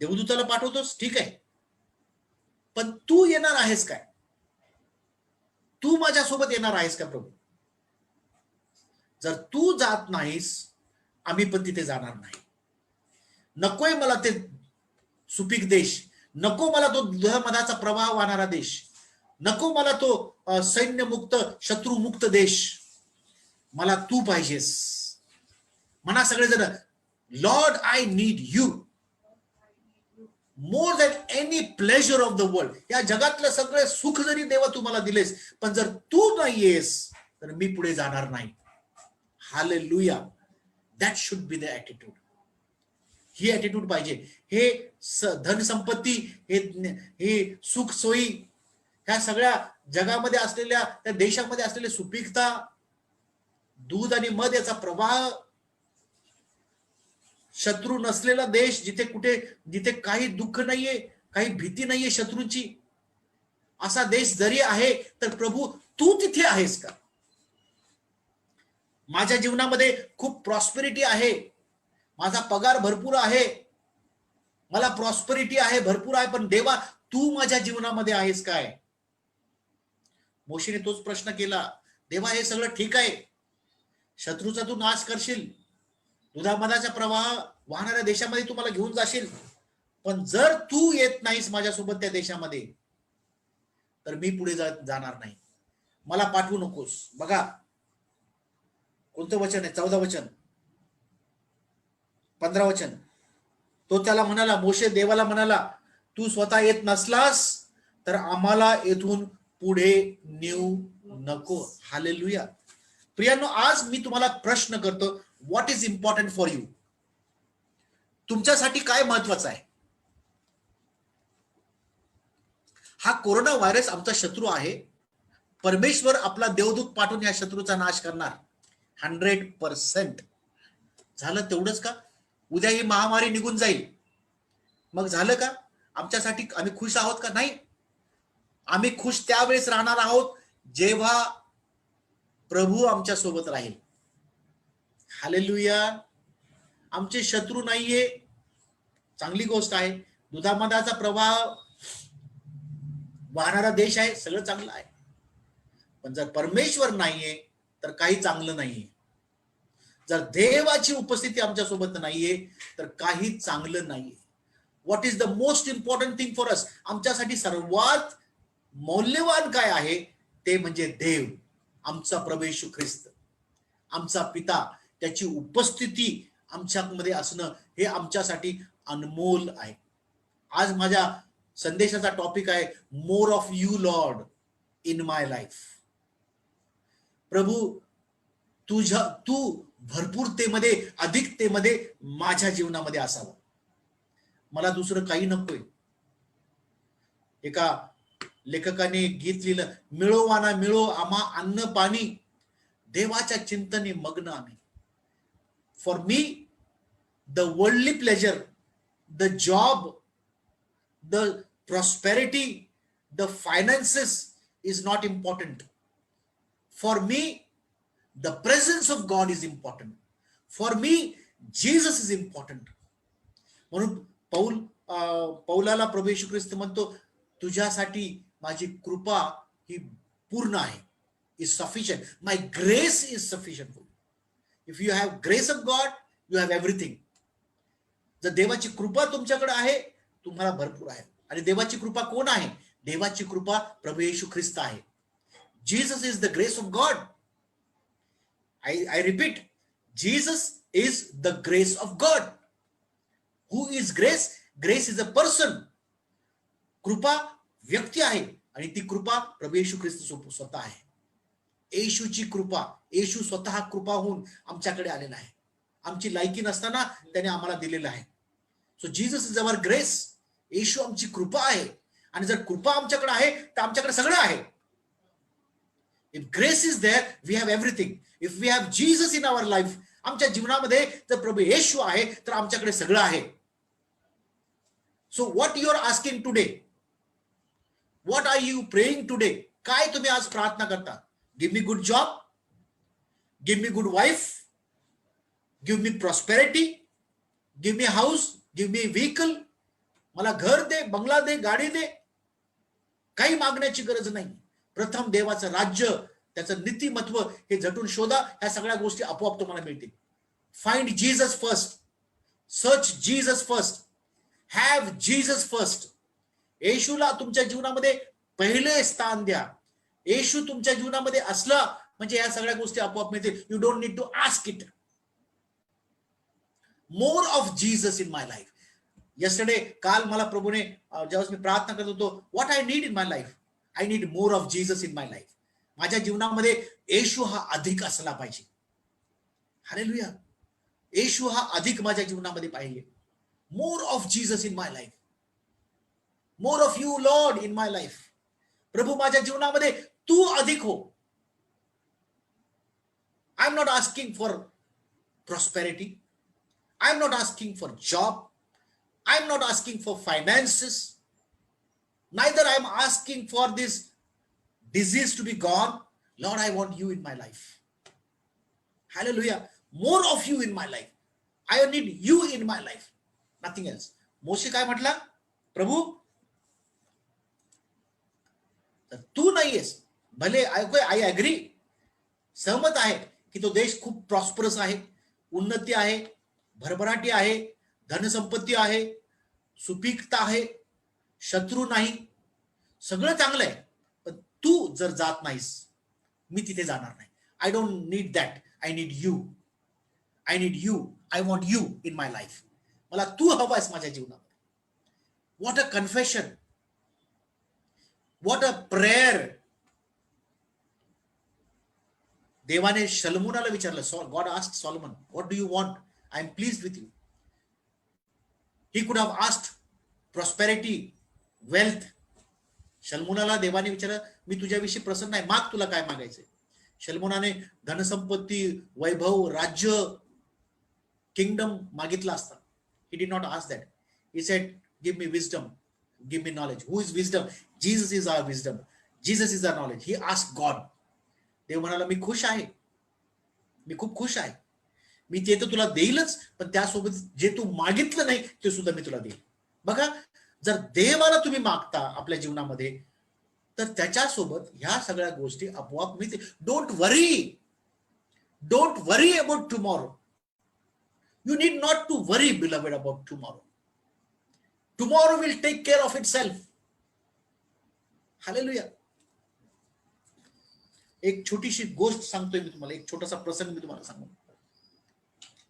देवदूताला पाठवतोस, ठीक आहे, पण तू येणार आहेस काय? तू माझ्यासोबत येणार आहेस का प्रभू? जर तू जात नाहीस, आम्ही पण तिथे जाणार नाही. नकोय मला ते सुपीक देश, नको मला तो दुधामधाचा प्रवाह वाहणारा देश. नको मला तो सैन्यमुक्त शत्रुमुक्त देश, मला तू पाहिजेस. म्हणा सगळेजण, Lord I need you more than any pleasure of the world. या जगातलं सगळे सुख जरी देवा तुम्हाला दिलेस, पण जर तू नाही येस तर मी पुढे जाणार नाही. Hallelujah. That should be the attitude. He attitude पाहिजे. हे धन संपत्ती, हे सुख सोयी, ह्या सगळ्या जगामध्ये असलेल्या, त्या देशामध्ये असलेले सुपीकता, दूध आणि मध याचा प्रवाह, शत्रू नसलेला देश, जिथे काही दुःख नाहीये, काही भीती नाहीये शत्रूंची, असा देश जरी आहे तर प्रभू तू तिथे आहेस का? माझ्या जीवनामध्ये खूप प्रॉस्पेरिटी आहे, माझा पगार भरपूर आहे, मला प्रॉस्पेरिटी आहे, भरपूर आहे, पण देवा तू माझ्या जीवनामध्ये आहेस काय? मोशेने तोच प्रश्न केला. देवा हे सगळं ठीक आहे, शत्रूचा तू नाश करशील, दुधामधाचा प्रवाह वाहणाऱ्या देशामध्ये तू मला घेऊन जाशील, पण जर तू येत नाहीस माझ्यासोबत त्या देशामध्ये तर मी पुढे जाणार नाही, मला पाठवू नकोस. बघा कोणतं वचन आहे? 14 वचन, 15 वचन. तो त्याला म्हणाला, मोशे देवाला म्हणाला, तू स्वतः येत नसलास तर आम्हाला येथून पुढे नेऊ नको. हालेलुया. प्रियांनो, आज मी तुम्हाला प्रश्न करतो, what is important for you? तुमच्यासाठी काय महत्वाचं आहे? हा कोरोना व्हायरस आमचा शत्रू आहे. परमेश्वर आपला देवदूत पाठवून या शत्रूचा नाश करणार 100%. झालं तेवढंच का? उद्या ही महामारी निघून जाईल, मग झालं का? आमच्यासाठी आम्ही खुश आहोत का? नाही. आम्ही खुश त्यावेळेस राहणार आहोत जेव्हा प्रभू आमच्या सोबत राहील. हालेलुया. आमचे शत्रू नाहीये, चांगली गोष्ट आहे. दुधामधाचा प्रवाह वाहणारा देश आहे, सगळं चांगलं आहे, पण जर परमेश्वर नाहीये तर काही चांगलं नाहीये. जर देवाची उपस्थिती आमच्या सोबत नाहीये तर काही चांगलं नाहीये. What is the most important thing for us? आमच्यासाठी सर्वात मौल्यवान काय आहे? ते म्हणजे देव, आमचा प्रभू येशू ख्रिस्त, आमचा पिता, त्याची उपस्थिती आमच्यामध्ये असणं हे आमच्यासाठी अनमोल आहे. आज माझ्या संदेशाचा टॉपिक आहे, more of you Lord in my life. प्रभू तू भरपूरतेमध्ये, अधिकतेमध्ये माझ्या जीवनामध्ये असावं. मला दुसरं काही नकोय. एका लेखकाने गीत लिहिलं, मिळोवाना मिळो आम्हा अन्न पाणी, देवाच्या चिंतने मग्न आम्ही. For me the worldly pleasure, the job, the prosperity, the finances is not important. For me the presence of God is important. For me Jesus is important. म्हणून पौलाला प्रभू येशू ख्रिस्त म्हणतो, तुझ्यासाठी माझी कृपा ही पूर्ण आहे, is sufficient. My grace is sufficient for you. If you have grace of God, you have everything. जर देवाची कृपा तुमच्याकडे आहे, तुम्हाला भरपूर आहे. आणि देवाची कृपा कोण आहे? देवाची कृपा प्रभू येशू ख्रिस्त आहे. Jesus is the grace of God. I repeat, Jesus is the grace of God. Who is grace? Grace is a person. कृपा व्यक्ती आहे आणि ती कृपा प्रभू येशू ख्रिस्त स्वतः आहे. येशूची कृपा, येशू स्वतः कृपा होऊन आमच्याकडे आलेला आहे. आमची लायकी नसताना त्याने आम्हाला दिलेलं आहे. So Jesus is our grace. Yeshu आमची कृपा आहे, आणि जर कृपा आमच्याकडे आहे तर आमच्याकडे सगळं आहे. If grace is there, we have everything. If we have Jesus in our life, आमच्या जीवनामध्ये जर प्रभू येशू आहे तर आमच्याकडे सगळं आहे. So what you are asking today? What are you praying today? काय तुम्ही आज प्रार्थना करता? Give me good job, give me good wife, give me prosperity, give me house, give me vehicle. मला घर दे, बंगला दे, गाडी दे. काही मागण्याची गरज नाही. प्रथम देवाचं राज्य, त्याचं नीतिमत्व हे झटून शोधा. ह्या सगळ्या गोष्टी आपोआप तुम्हाला मिळतील. Find Jesus first, search Jesus first, have Jesus first. येशूला तुमच्या जीवनामध्ये पहिले स्थान द्या. येशू तुमच्या जीवनामध्ये असला म्हणजे या सगळ्या गोष्टी आपोआप मिळतील. You don't need to ask it. More of Jesus in my life. Yesterday, काल मला प्रभूने ज्यावेळेस मी प्रार्थना करत होतो, what I need in my life, I need more of Jesus in my life. माझ्या जीवनामध्ये येशू हा अधिक असला पाहिजे. हालेलुया. येशू हा अधिक माझ्या जीवनामध्ये पाहिजे. More of Jesus in my life. More of you Lord in my life. प्रभू माझ्या जीवनामध्ये तू अधिक हो. I am not asking for prosperity. I am not asking for job. I am not asking for finances. Neither I am asking for this disease to be gone. Lord, I want you in my life. Hallelujah. More of you in my life. I need you in my life. Nothing else. मोशे काय म्हटला? प्रभू, तू नाहीयेस. भले I agree, सहमत आहे की तो देश खूप प्रॉस्परस आहे, उन्नती आहे, भरभराटी आहे, धनसंपत्ती आहे, सुपीकता आहे, शत्रू नाही, सगळं चांगलं आहे. पण तू जर जात नाहीस, मी तिथे जाणार नाही. I don't need that. I need you. I need you. I want you in my life. मला तू हवायस माझ्या जीवनामध्ये. What a confession. What a prayer. देवाने शलमोनाला विचारलं. God asked Solomon, what do you want? I am pleased with you. He could have asked prosperity, wealth. शलमोनाला देवाने विचारलं, मी तुझ्याविषयी प्रसन्न आहे, माग, तुला काय मागायचंय. शलमोनाने धनसंपत्ती, वैभव, राज्य, किंगडम मागितला असता. He did not ask that. He said, give me wisdom, give me knowledge. Who is wisdom? Jesus is our wisdom. Jesus is our knowledge. He asked God. देव म्हणाला, मी खुश आहे, मी खूप खुश आहे, मी ते तर तुला देईलच, पण त्यासोबत जे तू मागितलं नाही ते सुद्धा मी तुला देईल. बघा, जर देवाला तुम्ही मागता आपल्या जीवनामध्ये, तर त्याच्यासोबत ह्या सगळ्या गोष्टी आपोआप मिळते. Don't worry. Don't worry about tomorrow. You need not to worry, beloved, about tomorrow. Tomorrow will take care of itself. Hallelujah. एक छोटीशी गोष्ट सांगतोय मी तुम्हाला, एक छोटासा प्रसंग मी तुम्हाला सांगू.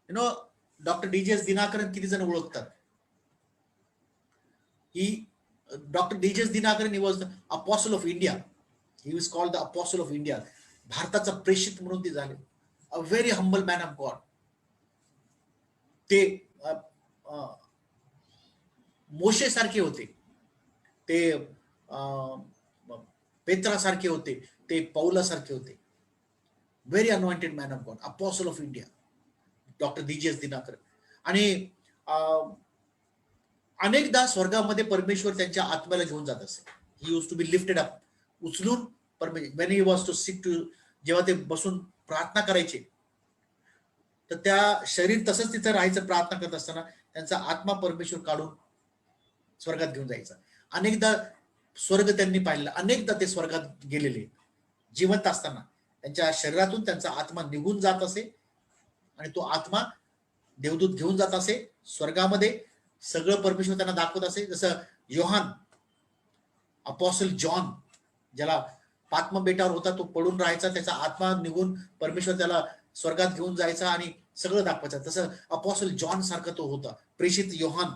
You know, doctor DJS Dinakaran किती जण ओळखतात? Doctor DJS Dinakaran, he was the apostle of India. He was called the apostle of India. भारताचा प्रेषित म्हणून ते झाले. A very humble man of God. ते मोशे सारखे होते, ते पेत्रा सारखे होते, ते पौला सारखे होते. Very anointed man of God, apostle of India, doctor DJS Dinakar. आणि अनेकदा स्वर्गामध्ये परमेश्वर त्यांच्या आत्म्याला घेऊन जात असे. He use to be lifted up. उचलून when he was too sick to, जेव्हा ते बसून प्रार्थना करायचे, तर त्या शरीर तसंच तिथं राहायचं. प्रार्थना करत असताना त्यांचा आत्मा परमेश्वर काढून स्वर्गात घेऊन जायचा. अनेकदा स्वर्ग त्यांनी पाहिलेला, अनेकदा ते स्वर्गात गेलेले. जिवंत असताना त्यांच्या शरीरातून त्यांचा आत्मा निघून जात असे आणि तो आत्मा देवदूत घेऊन जात असे स्वर्गामध्ये. सगळं परमेश्वर त्यांना दाखवत असे. जसं योहान, अपॉस्टल जॉन, ज्याला पात्म बेटावर होता, तो पडून राहायचा, त्याचा आत्मा निघून परमेश्वर त्याला स्वर्गात घेऊन जायचा आणि सगळं दाखवायचं. तसं अपॉस्टल जॉन सारखा तो होता, प्रेषित योहान,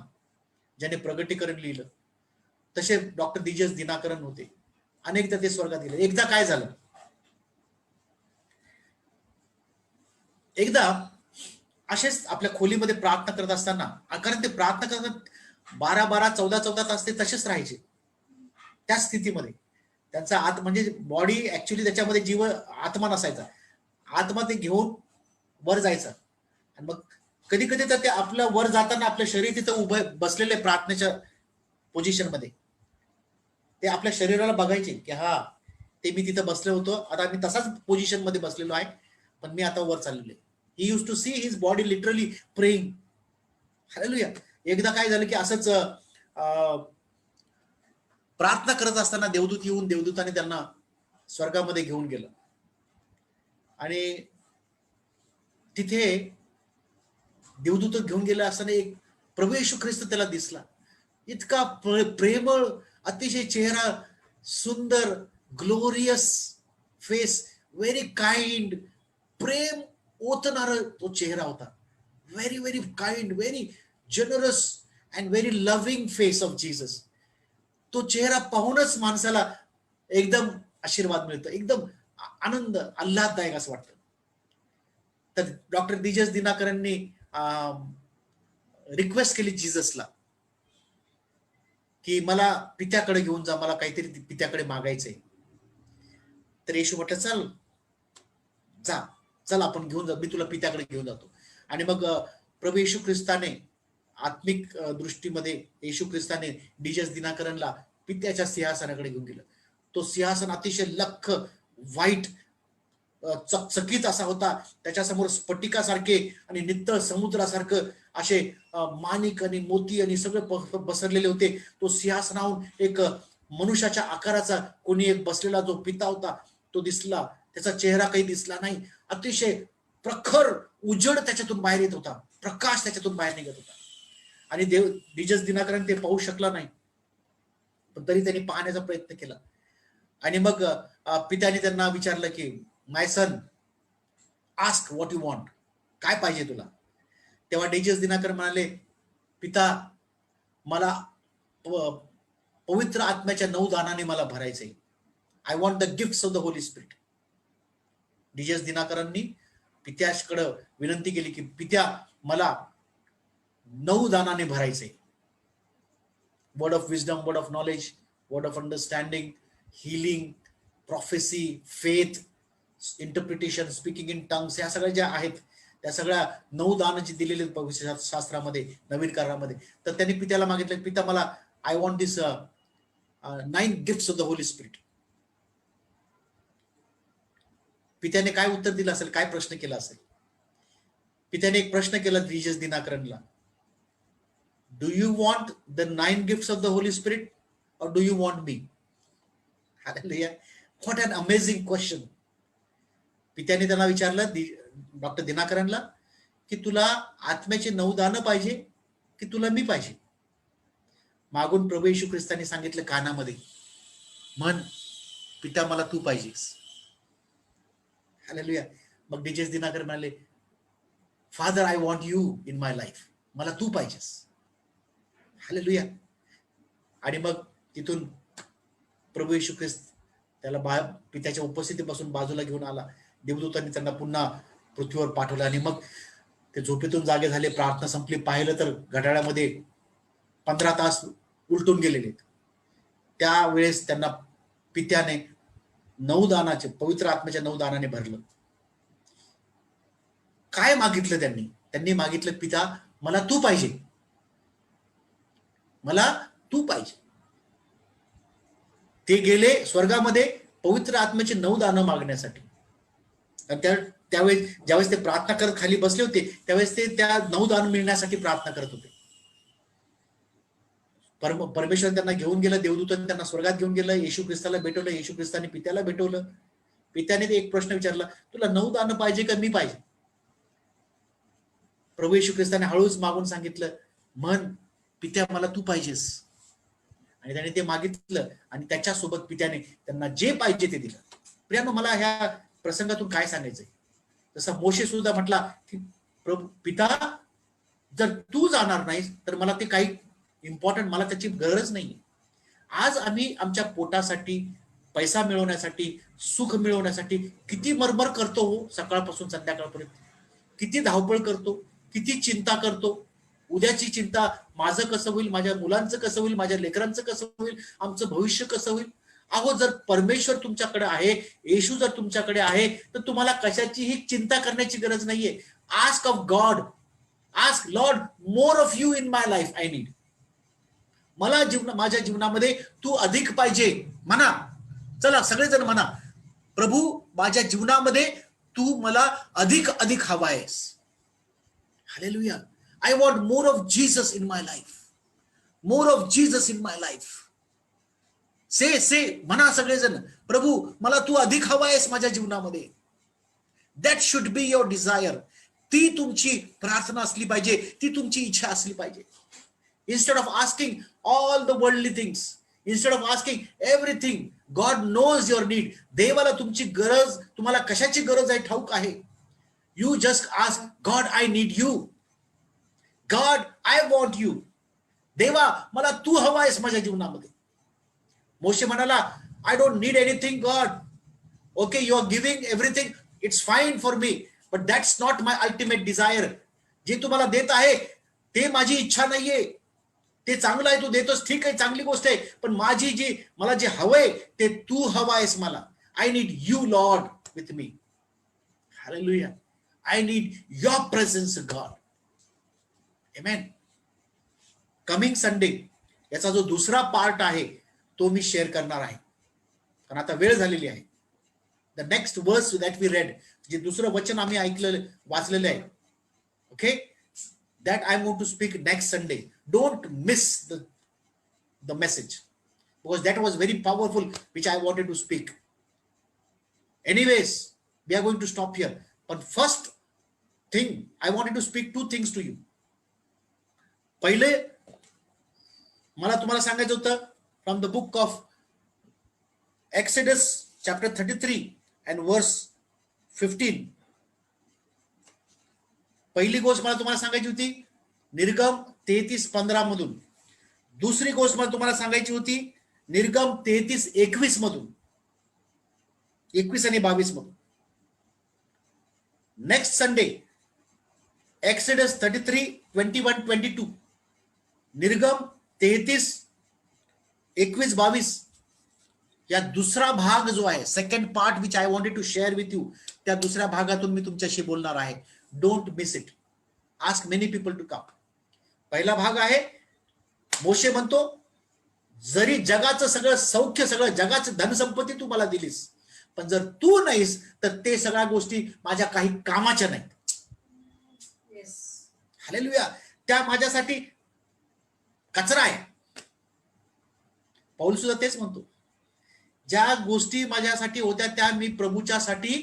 ज्याने प्रगटीकरण लिहिलं. तसे डॉक्टर डीजेएस दिनाकरन होते. अनेकदा ते स्वर्गात गेले. एकदा काय झालं, एकदा असेच आपल्या खोलीमध्ये प्रार्थना करत असताना, कारण ते प्रार्थना करतात 12-12, 14-14 तास ते तसेच राहायचे त्या स्थितीमध्ये. त्यांचा आत म्हणजे बॉडी ऍक्च्युली त्याच्यामध्ये जीव, आत्मा नसायचा. आत्मा ते घेऊन वर जायचा आणि मग कधी कधी तर ते आपलं वर जाताना आपलं शरीर तिथं उभं बसलेले प्रार्थनेच्या पोझिशन मध्ये, ते आपल्या शरीराला बघायचे की हा, ते मी तिथं बसलो होतो, आता मी तसाच पोझिशन मध्ये बसलेलो आहे, पण मी आता वर चाललेलो आहे. He used to see his body literally praying. Hallelujah. एकदा काय झालं की असंच प्रार्थना करत असताना देवदूत येऊन, देवदूताने त्यांना स्वर्गामध्ये घेऊन गेलं आणि तिथे देवदूत घेऊन गेला असताना एक प्रभू येशू ख्रिस्त त्याला दिसला. इतका प्रेमळ, अतिशय चेहरा सुंदर, ग्लोरियस फेस, व्हेरी काइंड, प्रेम ओतणारा तो चेहरा होता. Very very kind, very generous and very loving face of Jesus. तो चेहरा पाहूनच माणसाला एकदम आशीर्वाद मिळतो, एकदम आनंद, आल्हाददायक असं वाटतं. तर डॉक्टर दिजस दिनाकरांनी रिक्वेस्ट केली जीससला की मला पित्याकडे घेऊन जा, मला काहीतरी पित्याकडे मागायचंय. तर येशू म्हटलं चल जा, चल आपण घेऊन जा, मी तुला पित्याकडे घेऊन जातो. आणि मग प्रभू येशू ख्रिस्ताने आत्मिक दृष्टीमध्ये येशू ख्रिस्ताने दिजस दिनाकरनला पित्याच्या सिंहासनाकडे घेऊन गेलं. तो सिंहासन अतिशय लख, व्हाईट, चकचकीत असा होता. त्याच्यासमोर स्फटिकासारखे आणि नित्तळ समुद्रासारखं असे माणिक आणि मोती आणि सगळे पसरलेले होते. तो सिंहासनाहून एक मनुष्याच्या आकाराचा कोणी एक बसलेला जो पिता होता तो दिसला. त्याचा चेहरा काही दिसला नाही. अतिशय प्रखर उजड त्याच्यातून बाहेर येत होता, प्रकाश त्याच्यातून बाहेर निघत होता. आणि दिजस दिनाकरन ते पाहू शकला नाही, पण तरी त्यांनी पाहण्याचा प्रयत्न केला. आणि मग पित्याने त्यांना विचारलं की my son, ask what you want, काय पाहिजे तुला. तेव्हा दिजस दिनाकर म्हणाले, पिता मला पवित्र आत्म्याच्या 9 दानाने मला भरायचंय. I want the gifts of the Holy Spirit. DJS दिनाकरांनी पित्याकडे विनंती केली की पित्या मला 9 दानाने भरायचंय. Word of wisdom, word of knowledge, word of understanding, healing, prophecy, faith, interpretation, speaking in tongues, या सगळ्या ज्या आहेत त्या सगळ्या 9 दान जी दिलेले शास्त्रामध्ये, नवीन करारामध्ये. तर त्यांनी पित्याला मागितलं, पिता मला I want this 9 gifts of the Holy Spirit. पित्याने काय उत्तर दिलं असेल, काय प्रश्न केला असेल. पित्याने एक प्रश्न केला दिजस दिनाकरनला, do you want the 9 gifts of the Holy Spirit और do you want me. Hallelujah, what an amazing question. पित्याने त्यांना विचारलं डॉक्टर दिनाकरनला की तुला आत्म्याचे 9 दानं पाहिजे की तुला मी पाहिजे. मागून प्रभू येशू ख्रिस्ताने सांगितलं कानामध्ये, म्हण पिता मला तू पाहिजेस. हालेलुया. मग दिजस दिनाकर म्हणाले, father I want you in my life, मला तू पाहिजेस. हालेलुया. आणि मग तिथून प्रभू येशू ख्रिस्त त्याला पित्याच्या उपस्थितीपासून बाजूला घेऊन आला. देवदूतांनी त्यांना पुन्हा पृथ्वीवर पाठवलं आणि मग ते झोपेतून जागे झाले. प्रार्थना संपली. पाहिलं तर घड्याळामध्ये 15 तास उलटून गेलेले. त्यावेळेस त्यांना पित्याने 9 दानाचे, पवित्र आत्म्याच्या 9 दानाने भरलं. काय मागितलं त्यांनी मागितलं, पिता मला तू पाहिजे, मला तू पाहिजे. ते गेले स्वर्गामध्ये पवित्र आत्म्याचे 9 दानं मागण्यासाठी. त्यावेळेस ज्यावेळेस ते प्रार्थना करत खाली बसले होते त्यावेळेस ते त्या 9 दान मिळण्यासाठी प्रार्थना करत होते. परमेश्वर त्यांना घेऊन गेलं. देवदूतांनी त्यांना स्वर्गात घेऊन गेलं. येशू ख्रिस्ताला भेटवलं. येशू ख्रिस्ताने पित्याला भेटवलं. पित्याने ते एक प्रश्न विचारला, तुला 9 दानं पाहिजे का मी पाहिजे. प्रभू येशू ख्रिस्ताने हळूच मागून सांगितलं, म्हण पित्या मला तू पाहिजेस. आणि त्याने ते मागितलं आणि त्याच्यासोबत पित्याने त्यांना जे पाहिजे ते दिलं. प्रियानो, मला ह्या प्रसंगातून काय सांगायचंय, जसं मोशे सुद्धा म्हटला की प्रभू पिता जर तू जाणार नाहीस तर मला ते काही इम्पॉर्टंट, मला त्याची गरज नाही. आज आम्ही आमच्या पोटासाठी, पैसा मिळवण्यासाठी, सुख मिळवण्यासाठी किती मरमर करतो हो, सकाळपासून संध्याकाळपर्यंत किती धावपळ करतो, किती चिंता करतो. उद्याची चिंता, माझं कसं होईल, माझ्या मुलांचं कसं होईल, माझ्या लेकरांचं कसं होईल, आमचं भविष्य कसं होईल. अहो, जर परमेश्वर तुमच्याकडे आहे, येशू जर तुमच्याकडे आहे, तर तुम्हाला कशाचीही चिंता करण्याची गरज नाहीये. Ask of God, ask Lord more of you in my life I need. मला माझ्या जीवनामध्ये तू अधिक पाहिजे म्हणा. चला सगळेजण म्हणा, प्रभू माझ्या जीवनामध्ये तू मला अधिक अधिक हवा आहेस. Hallelujah. I want more of Jesus in my life, more of Jesus in my life. Say म्हणा सगळेजण, प्रभू मला तू अधिक हवा आहेस माझ्या जीवनामध्ये. That should be your desire. ती तुमची प्रार्थना असली पाहिजे, ती तुमची इच्छा असली पाहिजे. Instead of asking all the worldly things, Instead of asking everything, God knows your need. देवाला तुमची गरज, तुम्हाला कशाची गरज आहे ठाऊक आहे. You just ask, God, I need you. God, I want you. देवा, मला तू हवा आहेस माझ्या जीवनामध्ये. मोशे म्हणाला, I don't need anything, God. Okay, you are giving everything. It's fine for me. But that's not my ultimate desire. जे तुम्हाला देत आहे ते माझी इच्छा नाहीये. ते चांगलं आहे, तू देतोस, ठीक आहे, चांगली गोष्ट आहे. पण मला जे हवंय ते तू हवा आहेस मला. I need you, Lord, with me. Hallelujah. I need your presence, God. Amen. Coming Sunday याचा जो दुसरा पार्ट आहे तो मी शेअर करणार आहे, कारण आता वेळ झालेली आहे. द नेक्स्ट वर्स दॅट वी रेड, जे दुसरं वचन आम्ही वाचलेलं आहे, okay, that I want to speak next Sunday. Don't miss the message, because that was very powerful, which I wanted to speak. Anyways, we are going to stop here. But first thing, I wanted to speak two things to you. पहिले मला तुम्हाला सांगायचं होतं from the book of Exodus chapter 33 and verse 15. पहिली गोष्ट मला तुम्हाला सांगायची होती निर्गम 33:15 मधून. दुसरी गोष्ट मला तुम्हाला सांगायची होती निर्गम 33:21 मधून, 21 आणि 22 मधून. नेक्स्ट संडे Exodus 33:21-22, निर्गम 33:21-22 या दुसरा भाग जो आहे, second part which I wanted to share with you, त्या दुसऱ्या भागातून मी तुमच्याशी बोलणार आहे. Don't miss it. Ask many people to come. पहिला भाग आहे, मोशे म्हणतो जरी जगाचं सगळं सौख्य, सगळं जगाचं धनसंपत्ती तू मला दिलीस, पण जर तू नाहीस तर ते सगळ्या गोष्टी माझ्या काही कामाच्या नाहीत. हालेलुया. त्या माझ्यासाठी कचरा आहे. पौल सुद्धा तेच म्हणतो, ज्या गोष्टी माझ्यासाठी होत्या त्या मी प्रभूच्यासाठी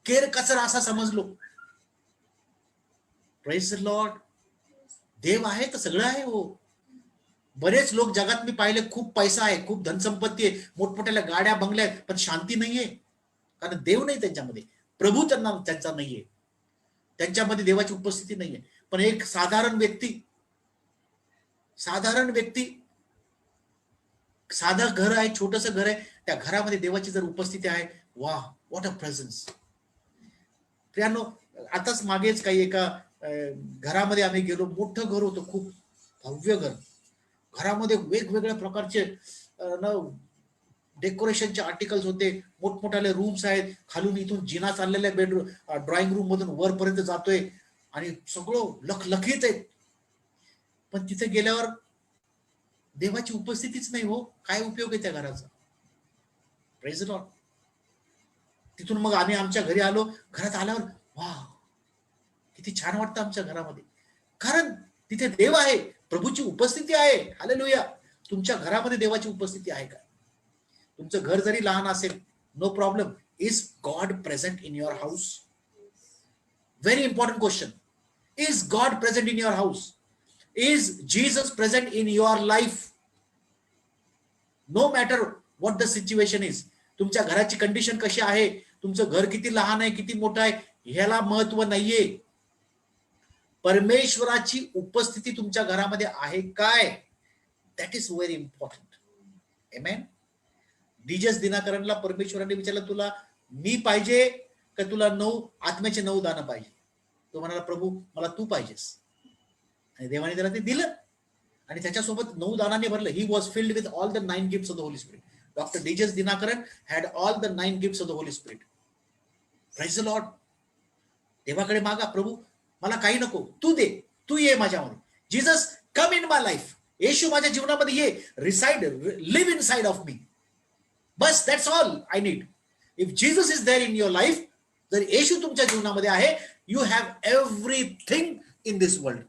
केर कचरा असा समजलो. Praise the Lord. देव आहे तर सगळं आहे. हो, बरेच लोक जगात मी पाहिले, खूप पैसा आहे, खूप धनसंपत्ती आहे, मोठमोठ्या गाड्या बंगल्या आहेत, पण शांती नाहीये, कारण देव नाही त्यांच्यामध्ये, प्रभू त्यांचा नाहीये, त्यांच्यामध्ये देवाची उपस्थिती नाहीये. पण एक साधारण व्यक्ती, साधं घर आहे, छोटस घर आहे, त्या घरामध्ये देवाची जर उपस्थिती आहे, वा, व्हॉट अ प्रेझन्स. प्रियानो, आताच मागेच काही एका घरामध्ये आम्ही गेलो. मोठं घर होतं, खूप भव्य घर. घरामध्ये वेगवेगळ्या प्रकारचे डेकोरेशनचे आर्टिकल्स होते, मोठमोठाले रूम्स आहेत, खालून इथून जिना चाललेला आहे, बेडरूम ड्रॉइंग रूम मधून वरपर्यंत जातोय आणि सगळं लखलखीत आहे. पण तिथे गेल्यावर देवाची उपस्थितीच नाही. हो, काय उपयोग आहे त्या घराचा. Praise the Lord. तिथून मग आम्ही आमच्या घरी आलो. घरात आल्यावर वा, किती छान वाटतं आमच्या घरामध्ये, कारण तिथे देव आहे, प्रभूची उपस्थिती आहे. हालेलुया. तुमच्या घरामध्ये देवाची उपस्थिती आहे का? तुमचं घर जरी लहान असेल, no problem. Is God present in your house? Very important question. Is God present in your house? Is Jesus present in your life? No matter what the situation is. तुमच्या घराची कंडिशन कशी आहे, तुमचं घर किती लहान आहे, किती मोठं आहे, ह्याला महत्व नाहीये. परमेश्वराची उपस्थिती तुमच्या घरामध्ये आहे काय? That is very important. Amen. DJS दिनाकरनला परमेश्वराने विचारलं, तुला मी पाहिजे का तुला 9 आत्म्याचे 9 दानं पाहिजे? तो म्हणाला, प्रभू मला तू पाहिजेस. आणि देवाने त्याला ते दिलं आणि त्याच्यासोबत 9 दानाने भरलं. He was filled with all the 9 gifts of the Holy spirit. Doctor DJs Dinakaran had all the 9 gifts of the Holy spirit. Praise the Lord. देवाकडे मागा, प्रभू मला काही नको, तू दे, तू ये माझ्यामध्ये. Jesus come in my life. Yeshu माझ्या जीवनामध्ये ये, reside, live inside of me. बस, that's all I need. If Jesus is there in your life, जर येशू तुमच्या जीवनामध्ये आहे, you have everything in this world.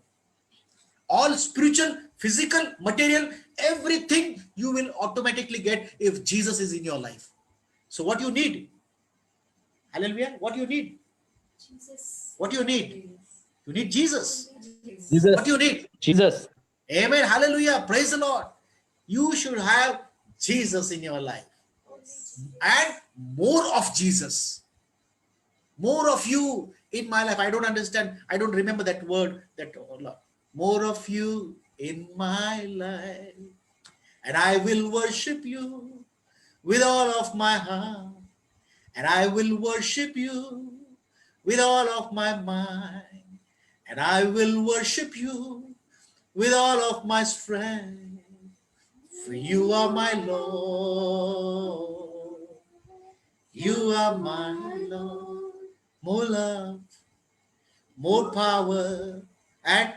All spiritual, physical, material, everything you will automatically get if Jesus is in your life. So what you need? Hallelujah. What you need? Jesus. What you need? You need Jesus. Jesus. What you need? Jesus. Amen. Hallelujah. Praise the Lord. You should have Jesus in your life and more of Jesus. More of you in my life. I don't understand. I don't remember that word. That more of you in my life, and I will worship you with all of my heart, and I will worship you with all of my mind, and I will worship you with all of my strength. For you are my Lord. You are my Lord. More love, more power, and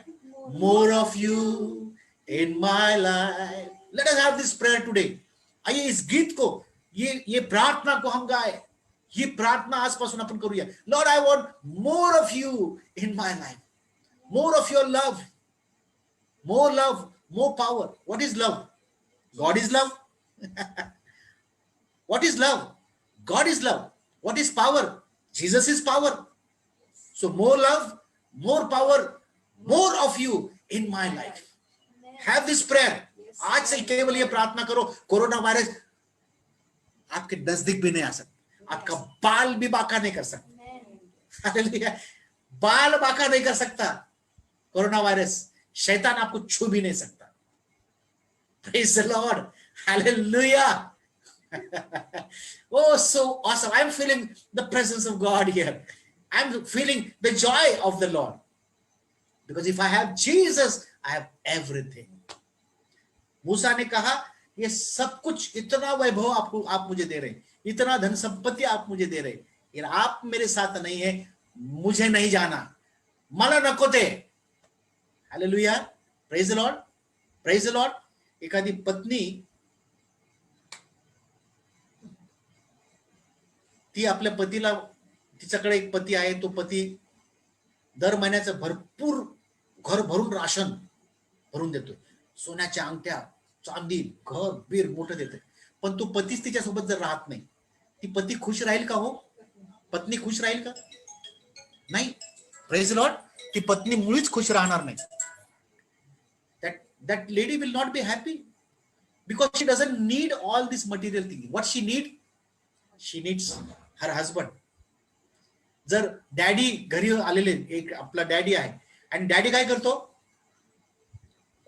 more of you in my life. Let us have this prayer today. आइए इस गीत को, ये प्रार्थना को हम गाए. ये प्रार्थना आजपासून आपण करूया. Lord, I want more of you in my life. More of your love. More love, more power. What is love? God is love. What is love? God is love. What is power? Jesus is power. So more love, more power, more of you in my life. Have this prayer. आज से केवल ये प्रार्थना करो. Corona virus आपके नजदीक भी नहीं आ सकता. आपका बाल भी बाका नहीं कर सकता. बाल बाका नहीं कर सकता. कोरोना वायरस, शैतान आपको छू भी नहीं सकता. Praise the Lord. Hallelujah. Oh, so awesome. I'm feeling the presence of God here. I'm feeling the joy of the Lord. Because if I have Jesus, I have everything. मूसा ने कहा, ये सब कुछ, इतना वैभव आपको आप मुझे दे रहे हैं, इतना धन संपत्ति आप मुझे दे रहे हैं, ये आप मेरे साथ नहीं है, मुझे नहीं जाना, मला नको ते. Hallelujah. Praise the Lord. Praise the Lord. एखादी पत्नी ती आपल्या पतीला, तिच्याकडे एक पती आहे, तो पती दर महिन्याचं भरपूर घर भरून राशन भरून देतोय, सोन्याच्या अंगठ्या, चांदी, घर बीर मोठं देते, पण तो पतीच तिच्यासोबत जर राहत नाही, ती पती खुश राहील का? हो, पत्नी खुश राहील का? नाही. Praise Lord. ती पत्नी मुळीच खुश राहणार नाही. that lady will not be happy because she doesn't need all this material thing. What she needs her husband. जर डॅडी घरी आलेले, एक आपला डॅडी आहे, आणि डॅडी काय करतो?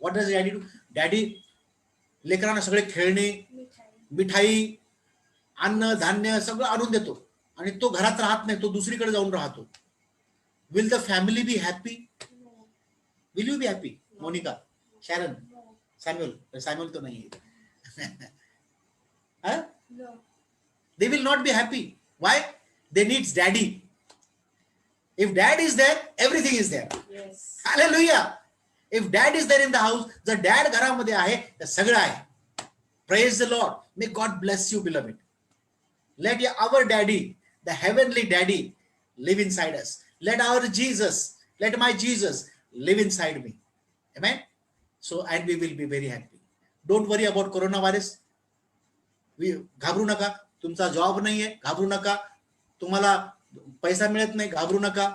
What does daddy do? Daddy लेकरांना सगळे खेळणे, मिठाई, अन्न धान्य सगळं आणून देतो, आणि तो घरात राहत नाही, तो दुसरीकडे जाऊन राहतो. Will the family be happy? Will you be happy? Monica, Sharon, Samuel तो नहीं है. They will not be happy. Why? They needs daddy. If dad is there, everything is there. Yes. Hallelujah. If dad is there in the house, जर dad घरामध्ये आहे तर सगळं आहे. Praise the Lord. May God bless you, beloved. Let our daddy, the heavenly daddy, live inside us. Let our Jesus, let my Jesus live inside me. Amen. So, and we will be very happy. Don't worry about coronavirus. घाबरू नका. तुमचा job नाहीये, घाबरू नका. तुम्हाला पैसा मिळत नाही, घाबरू नका.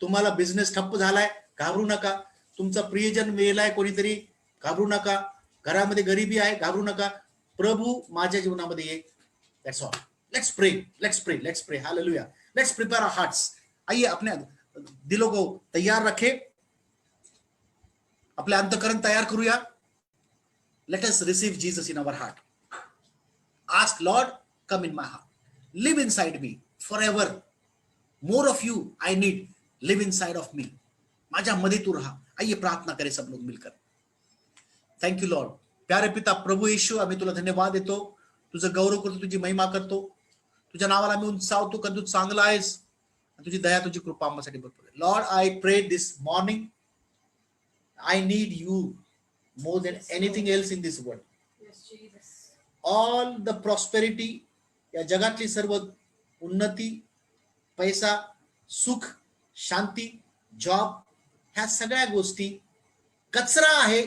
तुम्हाला बिझनेस ठप्प झालाय, घाबरू नका. तुमचा प्रियजन मेलाय कोणीतरी, घाबरू नका. घरामध्ये गरिबी आहे, घाबरू नका. प्रभू माझ्या जीवनामध्ये ये. That's all. Let's pray. Let's pray. Let's pray. Hallelujah. Let's prepare our hearts. आइए अपने दिलों को तैयार रखें, अपने अंतःकरण तैयार करूया. Let us receive Jesus in our heart. Ask Lord, come in my heart. Live inside me forever. More of you I need. Live inside of me. माझ्या मध्ये तू रहा. आइए प्रार्थना करें सब लोग मिलकर. Thank you Lord. प्यारे पिता प्रभू येशू, आम्ही तुला धन्यवाद देतो, तुझं गौरव करतो, तुझी महिमा करतो, तुझ्या नावाला आम्ही उंचावतो, कारण तू चांगला आहेस, तुझी दया, तुझी कृपा आमच्यासाठी भरपूर आहे. लॉर्ड, आय प्रे दिस morning, I need you more than anything else in this world. Yes, Jesus. All the prosperity, या जगातली सर्व उन्नती, पैसा, सुख, शांती, जॉब, ह्या सगळ्या गोष्टी कचरा आहे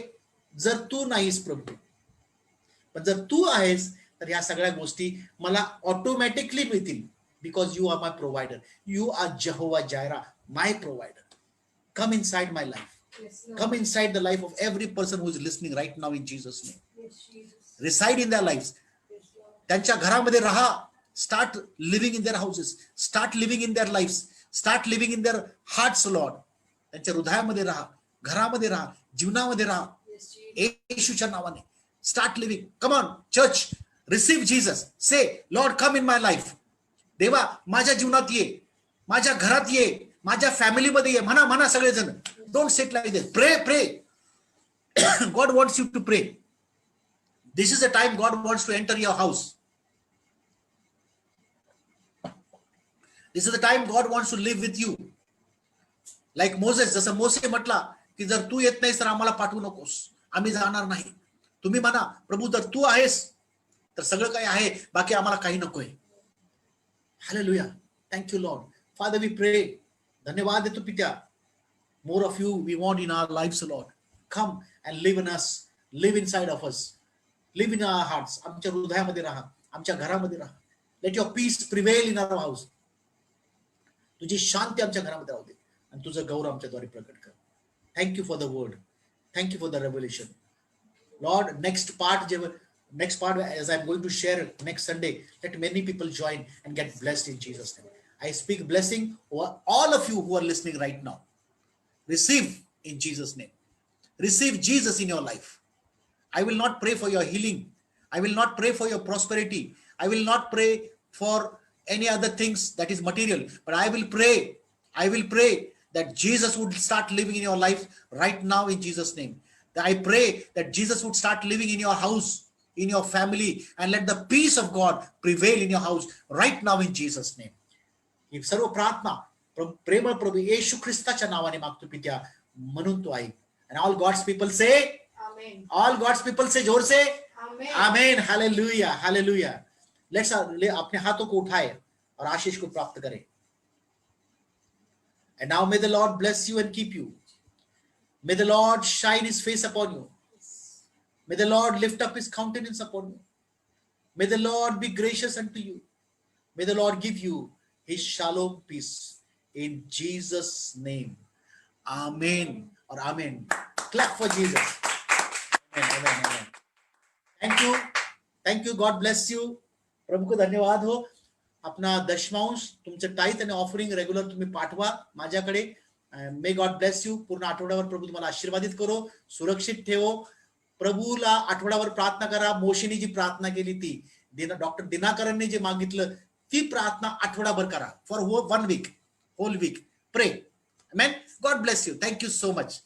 जर तू नाहीस प्रभू. पण जर तू आहेस तर ह्या सगळ्या गोष्टी मला ऑटोमॅटिकली मिळतील, because you are my provider. You are Jehovah Jireh, my provider. Come inside my life. Come inside the life of every person who is listening right now in Jesus' name. Reside in their lives. त्यांच्या घरामध्ये राहा. Start living in their houses. Start living in their lives. Start living in their hearts, Lord. त्यांच्या हृदयामध्ये राहा, घरामध्ये राहा, जीवनामध्ये राहा. येशूच्या नावाने. Start living. Come on, church. Receive Jesus. Say, Lord, come in my life. देवा माझ्या जीवनात ये, माझ्या घरात ये, माझ्या फॅमिलीमध्ये ये. म्हणा सगळेजण. Don't sit like this. Pray. God wants you to pray. This is the time God wants to enter your house. This is the time God wants to live with you. Like Moses, जसं मोसे म्हटला की जर तू येत नाहीस तर आम्हाला पाठवू नकोस, आम्ही जाणार नाही. तुम्ही म्हणा, प्रभू जर तू आहेस तर सगळं काही आहे, बाकी आम्हाला काही नकोय. Hallelujah. Thank you Lord. Father we pray. धन्यवाद देतो पित्या. More of you we want in our lives, Lord. Come and live in us. Live inside of us. Live in our hearts. आमच्या हृदयामध्ये राहा, आमच्या घरामध्ये राहा. Let your peace prevail in our house. तुझी शांती आमच्या घरामध्ये राहू दे आणि तुझं गौरव आमच्याद्वारे प्रकट कर. Thank you for the word. Thank you for the revelation. Lord, next part as I'm going to share next Sunday, let many people join and get blessed in Jesus' name. I speak blessing over all of you who are listening right now. Receive in Jesus' name. Receive Jesus in your life. I will not pray for your healing. I will not pray for your prosperity. I will not pray for any other things that is material. But I will pray that Jesus would start living in your life right now in Jesus' name. That I pray that Jesus would start living in your house, in your family, and let the peace of God prevail in your house right now in Jesus' name. ही सर्व प्रार्थना प्रेमळ प्रभू येशू ख्रिस्ताच्या नावाने मागतो पित्या, म्हणून तो ऐक. And all God's people say Amen. All God's people say जोर से Amen. Amen. Hallelujah. Hallelujah. Let's अपने हाथों को उठाए और आशीष को प्राप्त करें. And now may the Lord bless you and keep you. May the Lord shine his face upon you. May the Lord lift up his countenance upon you. May the Lord be gracious unto you. May the Lord give you his shalom peace. In Jesus' name. Amen or Amen. Clap for Jesus. Amen. Amen. Thank you. Thank you. God bless you. प्रभू को धन्यवाद हो. अपना दशमांश तुमचं टाईथ आणि offering regular तुम्ही पाठवा माझ्याकडे. May God bless you. पूर्ण आठवड्यावर प्रभू तुम्हाला आशीर्वादित करो, सुरक्षित ठेवो. प्रभूला आठवड्यावर प्रार्थना करा. मोशीने जी प्रार्थना केली ती, डॉक्टर दिनाकरांनी जे मागितलं ती प्रार्थना आठवड्याभर करा. For 1 week, whole week. Pray. Amen. God bless you. Thank you so much.